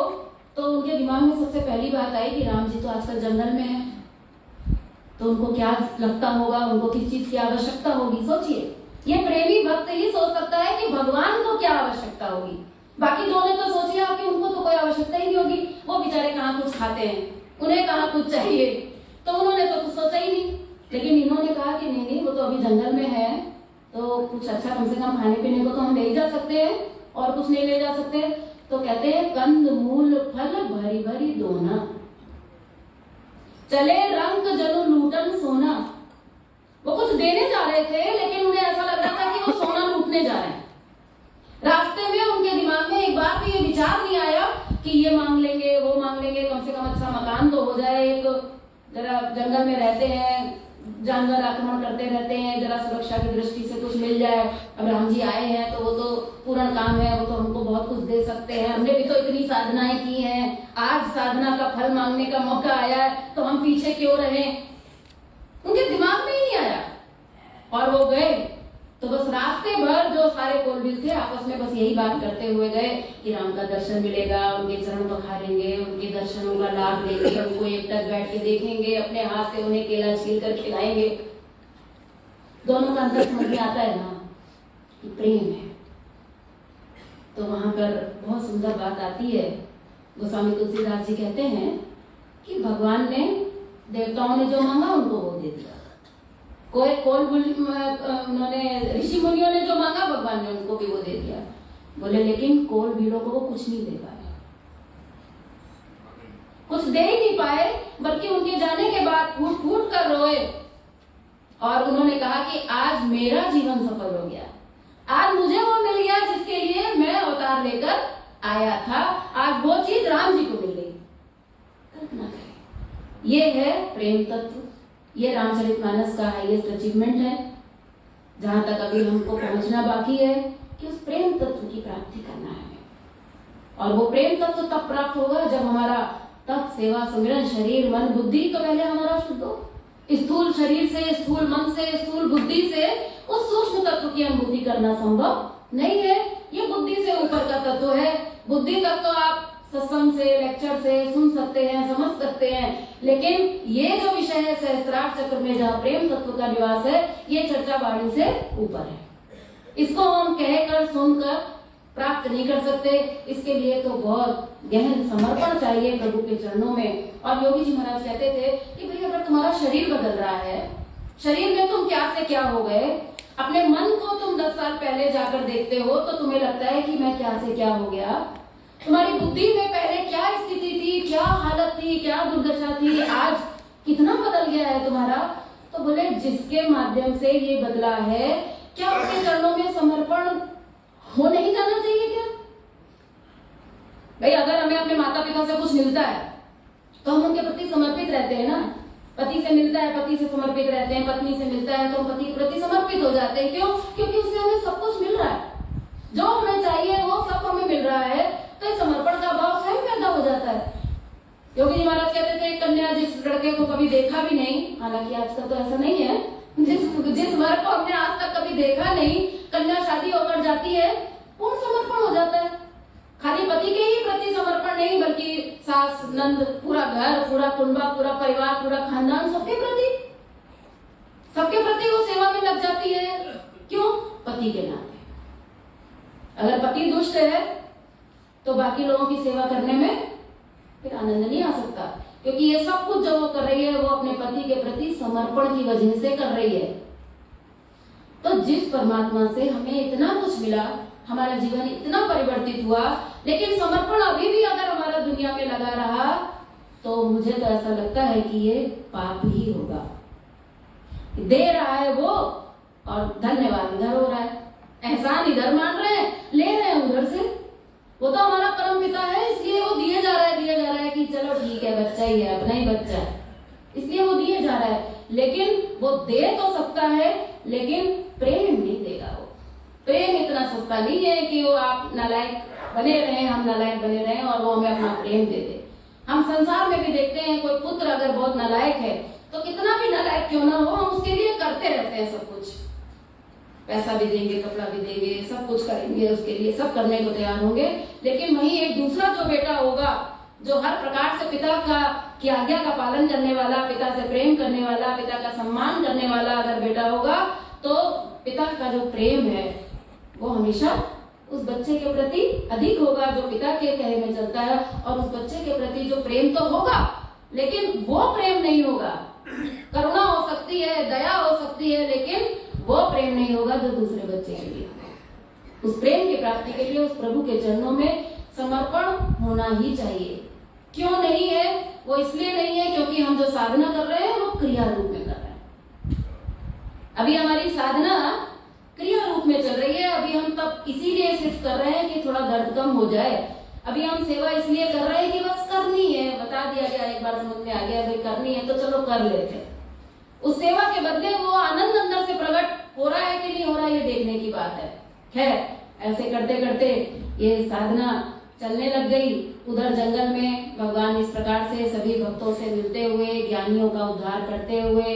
तो उनके दिमाग में सबसे पहली बात आई कि राम जी तो आजकल जंगल में है, तो उनको क्या लगता होगा, उनको किस चीज की आवश्यकता होगी। सोचिए, ये प्रेमी भक्त ही सोच सकता है कि भगवान को क्या आवश्यकता होगी। बाकी दो ने तो सोचिए आपकी, उनको तो कोई आवश्यकता ही नहीं होगी, वो बेचारे कहाँ कुछ खाते हैं, उन्हें कहाँ कुछ चाहिए, तो उन्होंने तो कुछ सोचा ही नहीं। लेकिन इन्होंने कहा कि नहीं नहीं, वो तो अभी जंगल में है, तो कुछ अच्छा कम से कम खाने पीने को तो हम ले ही जा सकते हैं, और कुछ नहीं ले जा सकते। तो कहते हैं कंद मूल फल भरी भरी दोना, चले रंग जनु लूटन सोना। वो कुछ देने जा रहे थे, लेकिन उन्हें ऐसा लग रहा था कि वो सोना लूटने जा रहे हैं। रास्ते में उनके दिमाग में एक बार भी ये विचार नहीं आया कि ये मांग लेंगे, वो मांग लेंगे, कम से कम अच्छा मकान तो हो जाए, एक जरा जंगल में रहते हैं, जानवर आक्रमण करते रहते हैं, जरा सुरक्षा की दृष्टि से कुछ मिल जाए। अब राम जी आए हैं तो वो तो पूर्ण काम है, वो तो हमको बहुत कुछ दे सकते हैं, हमने भी तो इतनी साधनाएं की हैं, आज साधना का फल मांगने का मौका आया है, तो हम पीछे क्यों रहें। उनके दिमाग में ही नहीं आया, और वो गए। तो बस रास्ते भर जो सारे कोलवीर थे आपस में बस यही बात करते हुए गए कि राम का दर्शन मिलेगा, उनके चरण पखारेंगे, उनके दर्शनों का लाभ लेंगे, उनको एक टक बैठ के देखेंगे, अपने हाथ से उन्हें केला छील कर खिलाएंगे। दोनों का अंतर समझ में आता है ना कि प्रेम है। तो वहां पर बहुत सुंदर बात आती है। गोस्वामी तुलसीदास जी कहते हैं कि भगवान ने देवताओं ने जो मांगा उनको वो दे दिया, कोई उन्होंने ऋषि मुनियों ने जो मांगा भगवान ने उनको भी वो दे दिया। बोले लेकिन कोलवीरों को वो कुछ नहीं दे पाए, कुछ दे ही नहीं पाए, बल्कि उनके जाने के बाद फूट फूट कर रोए, और उन्होंने कहा कि आज मेरा जीवन सफल हो गया, आज मुझे वो मिल गया जिसके लिए मैं अवतार लेकर आया था, आज वो चीज राम जी को मिल गई। कल्पना करें, ये है प्रेम तत्व, ये रामचरितमानस का हाईएस्ट अचीवमेंट है, जहां तक अभी हमको पहुंचना बाकी है कि उस प्रेम तत्व की प्राप्ति करना है। और वो प्रेम तत्व तब प्राप्त होगा जब हमारा तप, सेवा, सुमिरन, शरीर, मन, बुद्धि तो पहले हमारा शुद्ध हो। स्थूल शरीर से, स्थूल मन से, स्थूल बुद्धि से उस सूक्ष्म तत्व की अनुभूति करना संभव नहीं है। ये बुद्धि से ऊपर का तत्व है। बुद्धि तक तो आप सत्संग से, लेक्चर से सुन सकते हैं, समझ सकते हैं, लेकिन ये जो विषय है सहस्त्रार्थ चक्र में जहाँ प्रेम तत्व का निवास है, ये चर्चा वाणी से ऊपर है। इसको हम कहकर सुनकर प्राप्त नहीं कर सकते। इसके लिए तो बहुत गहन समर्पण चाहिए प्रभु के चरणों में। और योगी जी महाराज कहते थे कि भाई अगर तुम्हारा शरीर बदल रहा है, शरीर में तुम क्या से क्या हो गए, अपने मन को तुम 10 साल पहले जाकर देखते हो तो तुम्हें लगता है कि मैं क्या से क्या हो गया। तुम्हारी बुद्धि में पहले क्या स्थिति थी, क्या हालत थी, क्या दुर्दशा थी, आज कितना बदल गया है तुम्हारा। तो बोले जिसके माध्यम से ये बदला है, क्या उसके चरणों में समर्पण हो नहीं जाना चाहिए क्या? भाई अगर हमें अपने माता पिता से कुछ मिलता है तो हम उनके प्रति समर्पित रहते हैं ना। पति से मिलता है, पति से समर्पित रहते हैं, पत्नी से मिलता है तो हम पति के प्रति समर्पित हो जाते हैं। क्यों? क्योंकि उससे हमें सब कुछ मिल रहा है, जो हमें चाहिए वो सब हमें मिल रहा है, तो इस समर्पण का भाव स्वयं पैदा हो जाता है। योगी जी महाराज कहते थे कन्या जिस लड़के को कभी देखा भी नहीं, हालांकि आजकल तो ऐसा नहीं है, जिस वर को हमने आज तक कभी देखा नहीं, कन्या शादी होकर जाती है, पूर्ण समर्पण हो जाता है। खाली पति के ही प्रति समर्पण नहीं, बल्कि सास, नंद, पूरा घर, पूरा कुंबा, पूरा परिवार, पूरा खानदान, सबके प्रति वो सेवा में लग जाती है। क्यों? पति के नाते। अगर पति दुष्ट है तो बाकी लोगों की सेवा करने में फिर आनंद नहीं आ सकता, क्योंकि ये सब कुछ जो वो कर रही है वो अपने पति के प्रति समर्पण की वजह से कर रही है। तो जिस परमात्मा से हमें इतना कुछ मिला, हमारा जीवन इतना परिवर्तित हुआ, लेकिन समर्पण अभी भी अगर हमारा दुनिया में लगा रहा तो मुझे तो ऐसा लगता है कि ये पाप ही होगा। दे रहा है वो और धन्यवाद इधर हो रहा है, एहसान इधर मान रहे हैं, ले रहे हैं उधर से। वो तो हमारा परम पिता है, इसलिए वो दिए जा रहा है कि चलो ठीक है, बच्चा ही है, अपना ही बच्चा है, इसलिए वो दिए जा रहा है। लेकिन वो दे तो सकता है, लेकिन प्रेम नहीं देगा। वो प्रेम इतना सस्ता नहीं है कि वो आप नालायक बने रहे, हम नालायक बने रहे और वो हमें अपना प्रेम दे दे। हम संसार में भी देखते हैं, कोई पुत्र अगर बहुत नालायक है तो कितना भी नालायक क्यों ना हो, हम उसके लिए करते रहते हैं सब कुछ, पैसा भी देंगे, कपड़ा भी देंगे, सब कुछ करेंगे उसके लिए, सब करने को तैयार होंगे। लेकिन वहीं एक दूसरा जो बेटा होगा, जो हर प्रकार से पिता की आज्ञा का पालन करने वाला, पिता से प्रेम करने वाला, पिता का सम्मान करने वाला अगर बेटा होगा, तो पिता का जो प्रेम है वो हमेशा उस बच्चे के प्रति अधिक होगा जो पिता के कहे में चलता है। और उस बच्चे के प्रति जो प्रेम तो होगा, लेकिन वो प्रेम नहीं होगा। करुणा हो सकती है, दया हो सकती है, लेकिन वो प्रेम नहीं होगा जो दूसरे बच्चे के लिए। उस प्रेम की प्राप्ति के लिए उस प्रभु के चरणों में समर्पण होना ही चाहिए। क्यों नहीं है? वो इसलिए नहीं है क्योंकि हम जो साधना कर रहे हैं वो क्रिया रूप में कर रहे हैं। अभी हमारी साधना क्रिया रूप में चल रही है। अभी हम तब इसीलिए सिर्फ कर रहे हैं कि थोड़ा दर्द कम हो जाए। अभी हम सेवा इसलिए कर रहे हैं कि बस करनी है, बता दिया गया, एक बार समझ में आ गया भाई करनी है तो चलो कर लेते हैं। उस सेवा के बदले वो आनंद अंदर से प्रकट हो रहा है कि नहीं हो रहा, ये देखने की बात है। खैर ऐसे करते करते ये साधना चलने लग गई। उधर जंगल में भगवान इस प्रकार से सभी भक्तों से मिलते हुए, ज्ञानियों का उद्धार करते हुए,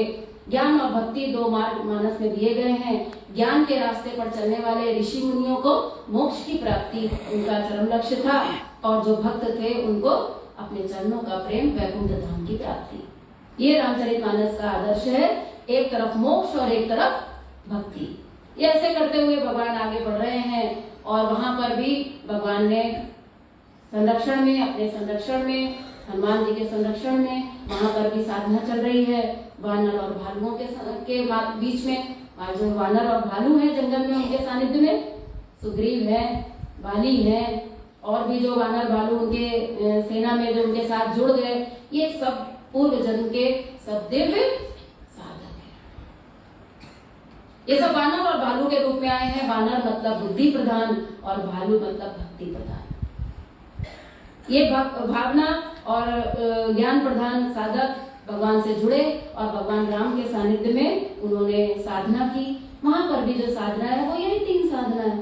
ज्ञान और भक्ति दो मार्ग मानस में दिए गए हैं। ज्ञान के रास्ते पर चलने वाले ऋषि मुनियों को मोक्ष की प्राप्ति उनका चरम लक्ष्य था, और जो भक्त थे उनको अपने चरणों का प्रेम, वैकुंठ धाम की प्राप्ति। ये रामचरितमानस का आदर्श है, एक तरफ मोक्ष और एक तरफ भक्ति। ये ऐसे करते हुए भगवान आगे बढ़ रहे हैं। और वहां पर भी भगवान ने संरक्षण में, अपने संरक्षण में, हनुमान जी के संरक्षण में, वहां पर भी साधना चल रही है। वानर और भालुओं के बीच में, जो वानर और भालू हैं जंगल में, उनके सानिध्य में सुग्रीव है, बाली है, और भी जो वानर भालू उनके सेना में जो उनके साथ जुड़ गए, ये सब पूर्व जन्म के सब दिव्य साधक हैं। ये सब वानर और भालू के रूप में आए हैं। वानर मतलब बुद्धि प्रधान और भालू मतलब भक्ति प्रधान। ये भावना और ज्ञान प्रधान साधक भगवान से जुड़े और भगवान राम के सानिध्य में उन्होंने साधना की। वहां पर भी जो साधना है वो यही 3 साधना है।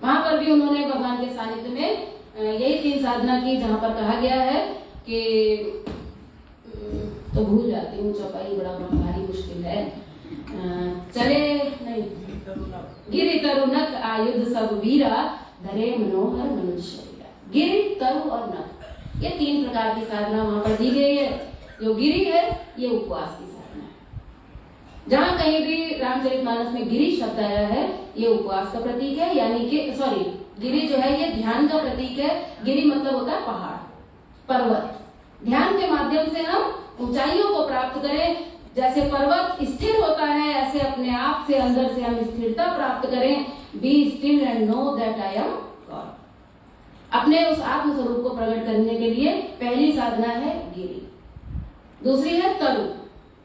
वहां पर भी उन्होंने भगवान के सानिध्य में यही 3 साधना की, जहां पर कहा गया है कि तो भूल जाती हूँ, चौपाई बड़ा भारी मुश्किल है। चले नहीं, गिरि तरुनक आयुध सब वीरा, धरे मनोहर मनुष्य। गिरि, तरु और नख, ये 3 प्रकार की साधना वहां पर दी गई है। जो गिरि है ये उपवास की साधना है। जहां कहीं भी रामचरितमानस में गिरि शब्द आया है ये उपवास का प्रतीक है, यानी कि सॉरी, गिरि जो है ये ध्यान का प्रतीक है। गिरि मतलब होता है पहाड़, पर्वत। ध्यान के माध्यम से हम ऊंचाइयों को प्राप्त करें। जैसे पर्वत स्थिर होता है ऐसे अपने आप से अंदर से हम स्थिरता प्राप्त करें। Be still and know that I am God. अपने उस आत्म स्वरूप को प्रकट करने के लिए पहली साधना है गिरि। दूसरी है तरु।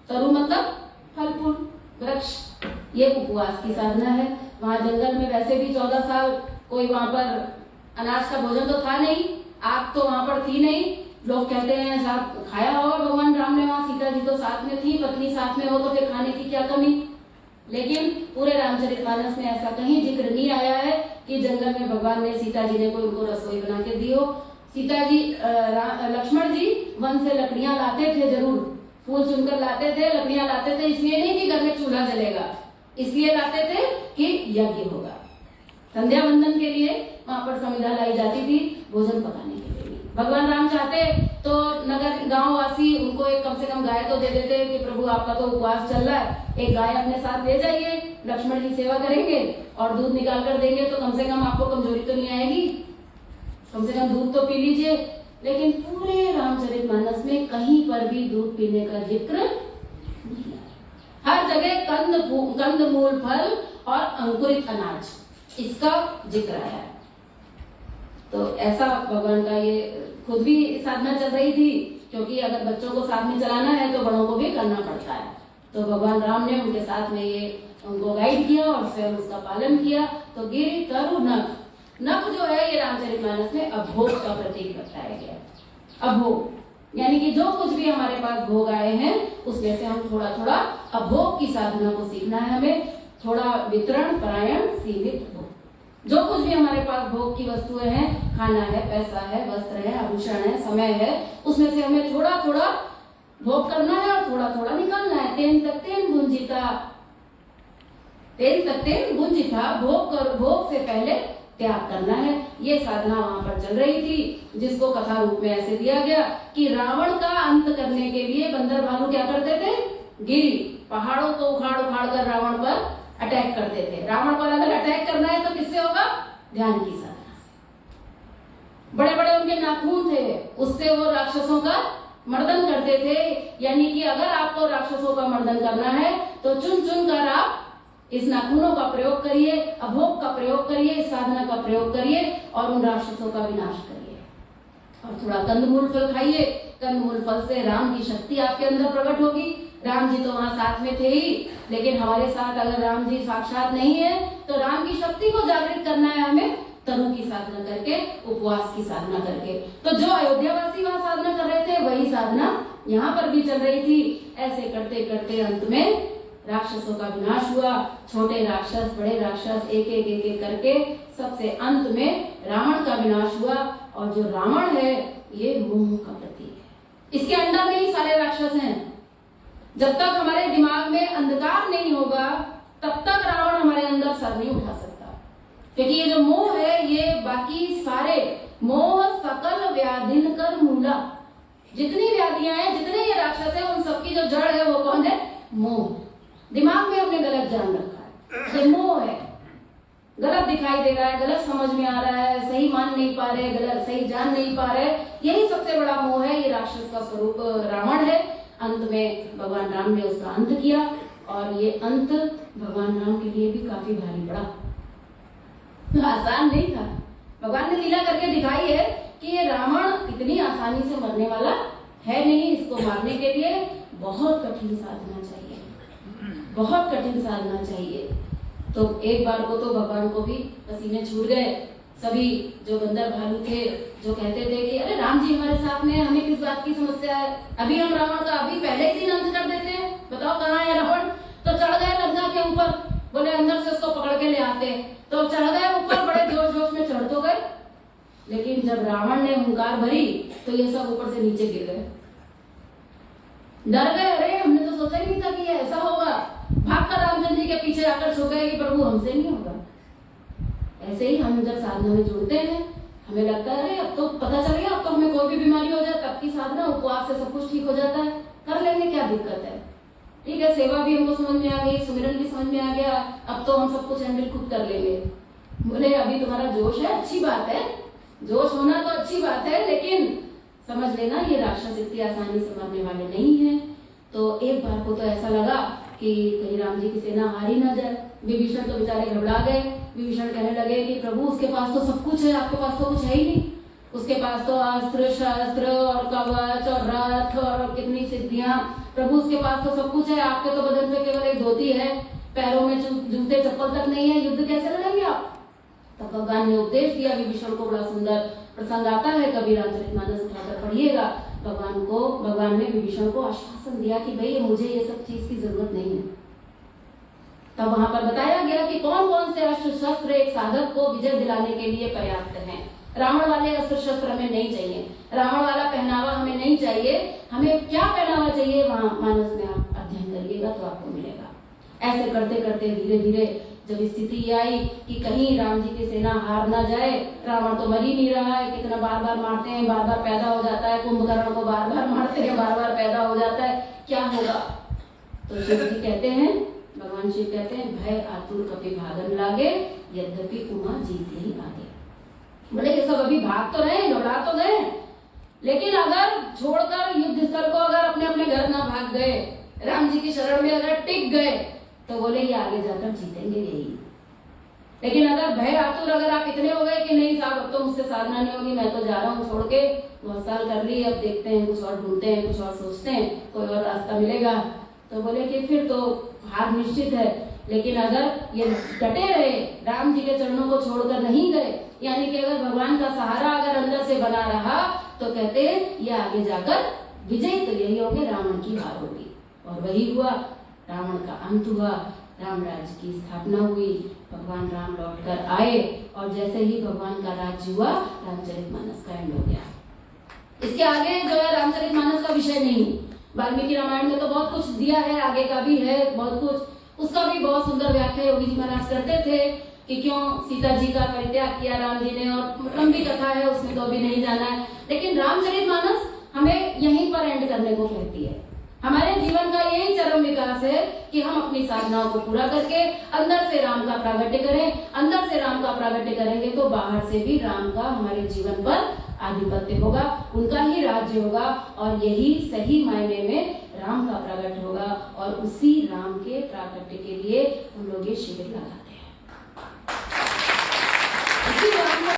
तरु मतलब फल फूल वृक्ष, ये उपवास की साधना है। वहां जंगल में वैसे भी 14 साल कोई वहां पर अनाज का भोजन तो था नहीं, आग तो वहां पर थी नहीं। लोग कहते हैं साथ खाया होगा भगवान राम ने, वहां सीता जी तो साथ में थी, पत्नी साथ में हो तो फिर खाने की क्या कमी। लेकिन पूरे रामचरितमानस में ऐसा कहीं जिक्र नहीं आया है कि जंगल में भगवान ने सीता जी ने कोई उनको रसोई बना के दी हो। सीता जी लक्ष्मण जी वन से लकड़ियां लाते थे, जरूर फूल चुनकर लाते थे, लकड़ियां लाते थे, इसलिए नहीं कि घर में चूल्हा जलेगा, इसलिए लाते थे कि यज्ञ होगा। संध्या वंदन के लिए वहां पर समिधा लाई जाती थी, भोजन पकाने के लिए। भगवान राम चाहते तो नगर गांव वासी उनको एक कम से कम गाय तो दे देते कि प्रभु आपका तो उपवास चल रहा है, एक गाय अपने साथ ले जाइए, लक्ष्मण जी सेवा करेंगे और दूध निकाल कर देंगे तो कम से कम आपको कमजोरी तो नहीं आएगी, कम से कम दूध तो पी लीजिए। लेकिन पूरे रामचरितमानस में कहीं पर भी दूध पीने का जिक्र नहीं है। हर जगह कंद मूल फल और अंकुरित अनाज, इसका जिक्र आया है। तो ऐसा भगवान का ये खुद भी साधना चल रही थी, क्योंकि अगर बच्चों को साथ में चलाना है तो बड़ों को भी करना पड़ता है। तो भगवान राम ने उनके साथ में ये उनको गाइड किया और स्वयं उसका पालन किया। तो गिरि, तरु, नख। नख जो है ये रामचरितमानस में अभोग का प्रतीक बताया गया। अभोग यानी कि जो कुछ भी हमारे पास भोग आए हैं उसमें से हम थोड़ा थोड़ा अभोग की साधना को सीखना है। हमें थोड़ा वितरण, परायण, सीमित भोग। जो कुछ भी हमारे पास भोग की वस्तुएं हैं, खाना है, पैसा है, वस्त्र है, आभूषण है, समय है, उसमें से हमें थोड़ा थोड़ा भोग करना है और थोड़ा थोड़ा निकालना है। तेन तत्तेन गुंजिता, तेन तत्तेन गुंजिता, भोग से पहले त्याग करना है। ये साधना वहां पर चल रही थी, जिसको कथा रूप में ऐसे दिया गया कि रावण का अंत करने के लिए बंदर भालू क्या करते थे, गिरि, पहाड़ों को उखाड़ उखाड़ कर रावण पर अटैक करते थे। रावण पर अगर अटैक करना है तो किससे होगा, ध्यान की साधना से। बड़े बड़े उनके नाखून थे, उससे वो राक्षसों का मर्दन करते थे। यानी कि अगर आपको राक्षसों का मर्दन करना है तो चुन चुन कर आप इस नाखूनों का प्रयोग करिए, अभोग का प्रयोग करिए, इस साधना का प्रयोग करिए और उन राक्षसों का विनाश करिए। और थोड़ा कंदमूल फल खाइए, कंदमूल फल से राम की शक्ति आपके अंदर प्रकट होगी। राम जी तो वहां साथ में थे ही, लेकिन हमारे साथ अगर राम जी साक्षात नहीं है तो राम की शक्ति को जागृत करना है हमें तरु की साधना करके, उपवास की साधना करके। तो जो अयोध्यावासी वहां साधना कर रहे थे वही साधना यहाँ पर भी चल रही थी। ऐसे करते करते अंत में राक्षसों का विनाश हुआ। छोटे राक्षस, बड़े राक्षस, एक एक करके सबसे अंत में रावण का विनाश हुआ। और जो रावण है ये मोह का प्रतीक है, इसके अंदर में ही सारे राक्षस हैं। जब तक हमारे दिमाग में अंधकार नहीं होगा तब तक रावण हमारे अंदर सर नहीं उठा सकता, क्योंकि ये जो मोह है ये बाकी सारे मोह सकल व्याधिन कर मूला, जितनी व्याधियां हैं, जितने ये राक्षस है, उन सबकी जो जड़ है वो कौन है, मोह। दिमाग में हमने गलत जान रखा है, ये मोह है, गलत दिखाई दे रहा है, गलत समझ में आ रहा है, सही मान नहीं पा रहे, गलत सही जान नहीं पा रहे, यही सबसे बड़ा मोह है। ये राक्षस का स्वरूप रावण है। अंत में भगवान राम ने उसका अंत किया और ये अंत भगवान राम के लिए भी काफी भारी पड़ा, आसान नहीं था। भगवान ने लीला करके दिखाई है कि ये रावण इतनी आसानी से मरने वाला है नहीं। इसको मारने के लिए बहुत कठिन साधना चाहिए, बहुत कठिन साधना चाहिए। तो एक बार को तो भगवान को भी पसीने छूट गए। सभी जो बंदर भालू थे जो कहते थे कि अरे राम जी हमारे साथ में, हमें किस बात की समस्या है, अभी हम रावण का अभी पहले ही दिन अंत कर देते हैं, बताओ कहाँ है रावण। तो चढ़ गए लंका के ऊपर, बोले अंदर से उसको पकड़ के ले आते। तो चढ़ गए ऊपर, बड़े जोश जोश में चढ़ तो गए, लेकिन जब रावण ने हुंकार भरी तो ये सब ऊपर से नीचे गिर गए, डर गए। अरे हमने तो सोचा ही नहीं था कि ये ऐसा होगा। भागकर रामचंद्र जी के पीछे आकर छो गए कि प्रभु हमसे नहीं होगा। ऐसे ही हम जब साधना में जुड़ते हैं हमें लगता है अरे अब तो पता चल गया, अब तो हमें कोई भी बीमारी हो जाए तब की साधना उपवास से सब कुछ ठीक हो जाता है, कर लेंगे, क्या दिक्कत है। ठीक है, सेवा भी हमको समझ में आ गई, सुमिरन भी समझ में आ गया, अब तो हम सब कुछ हैंडल खुद कर लेंगे। बोले अभी तुम्हारा जोश है, अच्छी बात है, जोश होना तो अच्छी बात है, लेकिन समझ लेना ये राक्षस इतनी आसानी से मरने वाले नहीं है। तो एक बार को तो ऐसा लगा कि कहीं राम जी की सेना हार ही ना जाए। विभीषण तो बेचारे घबरा गए। विभीषण कहने लगे कि प्रभु उसके पास तो सब कुछ है, आपके पास तो कुछ है ही नहीं। उसके पास तो अस्त्र शस्त्र और कवच और रथ और कितनी सिद्धियां, प्रभु उसके पास तो सब कुछ है, आपके तो बदन पे केवल एक धोती है, पैरों में जूते चप्पल तक नहीं है, युद्ध कैसे लड़ेंगे आप। तब भगवान ने उपदेश दिया विभीषण को, बड़ा सुंदर प्रसंग आता है, कभी रामचरितमानस उठाकर पढ़िएगा। भगवान ने विभीषण को आश्वासन दिया कि भाई मुझे ये सब चीज की जरूरत नहीं है। तब वहां पर बताया गया कि कौन कौन से अस्त्र शस्त्र एक साधक को विजय दिलाने के लिए पर्याप्त हैं। रावण वाले अस्त्र शस्त्र हमें नहीं चाहिए, रावण वाला पहनावा हमें नहीं चाहिए। हमें क्या पहनावा चाहिए, वहां मानस में आप अध्ययन करिएगा तो आपको मिलेगा। ऐसे करते करते धीरे धीरे जब स्थिति आई कि कहीं राम जी की सेना हार ना जाए, रावण तो मर ही नहीं रहा है, कितना बार बार मारते हैं, बार बार पैदा हो जाता है, कुंभकर्ण को बार बार मारते हैं, बार बार पैदा हो जाता है, क्या होगा। तो शिव जी कहते हैं, भगवान शिव कहते हैं, भय आतुर कपि भागन लागे, यद्यपि उमा जीत नहीं आगे। बोले कि सब अभी भाग तो रहे, घबरा तो गए, लेकिन अगर छोड़कर युद्ध स्थल को अगर अपने अपने घर ना भाग गए, राम जी की शरण में अगर टिक गए, तो बोले ये आगे जाकर जीतेंगे यही। लेकिन अगर भय आतुर अगर आप इतने हो गए कि नहीं साहब अब तो मुझसे साधना नहीं होगी, मैं तो जा रहा हूँ छोड़ के, बहुत साल कर ली, अब देखते हैं, कुछ और ढूंढते हैं, कुछ और सोचते हैं, कोई और रास्ता मिलेगा, तो बोले कि फिर तो हार निश्चित है। लेकिन अगर ये डटे रहे, राम जी के चरणों को छोड़कर नहीं गए, यानी कि अगर भगवान का सहारा अगर अंदर से बना रहा, तो कहते हैं ये आगे जाकर विजय तो यही होंगे, रावण की हार होगी। और वही हुआ, रावण का अंत हुआ, राम राज्य की स्थापना हुई, भगवान राम लौटकर आए, और जैसे ही भगवान का राज्य हुआ, रामचरितमानस का एंड हो गया। इसके आगे जो है रामचरितमानस का विषय नहीं, वाल्मीकि रामायण में तो बहुत कुछ दिया है, आगे का भी है बहुत कुछ, उसका भी बहुत सुंदर व्याख्या योगी जी महाराज करते थे कि क्यों सीता जी का परित्याग किया राम जी ने, और लंबी कथा है, उसमें तो अभी नहीं जाना है। लेकिन रामचरितमानस हमें यहीं पर एंड करने को कहती है। हमारे जीवन का यही चरम विकास है कि हम अपनी साधनाओं को पूरा करके अंदर से राम का प्रागट्य करें। अंदर से राम का प्रागट्य करेंगे तो बाहर से भी राम का हमारे जीवन पर आधिपत्य होगा, उनका ही राज्य होगा, और यही सही मायने में राम का प्रागट्य होगा। और उसी राम के प्रागट्य के लिए हम लोग ये शिविर लगा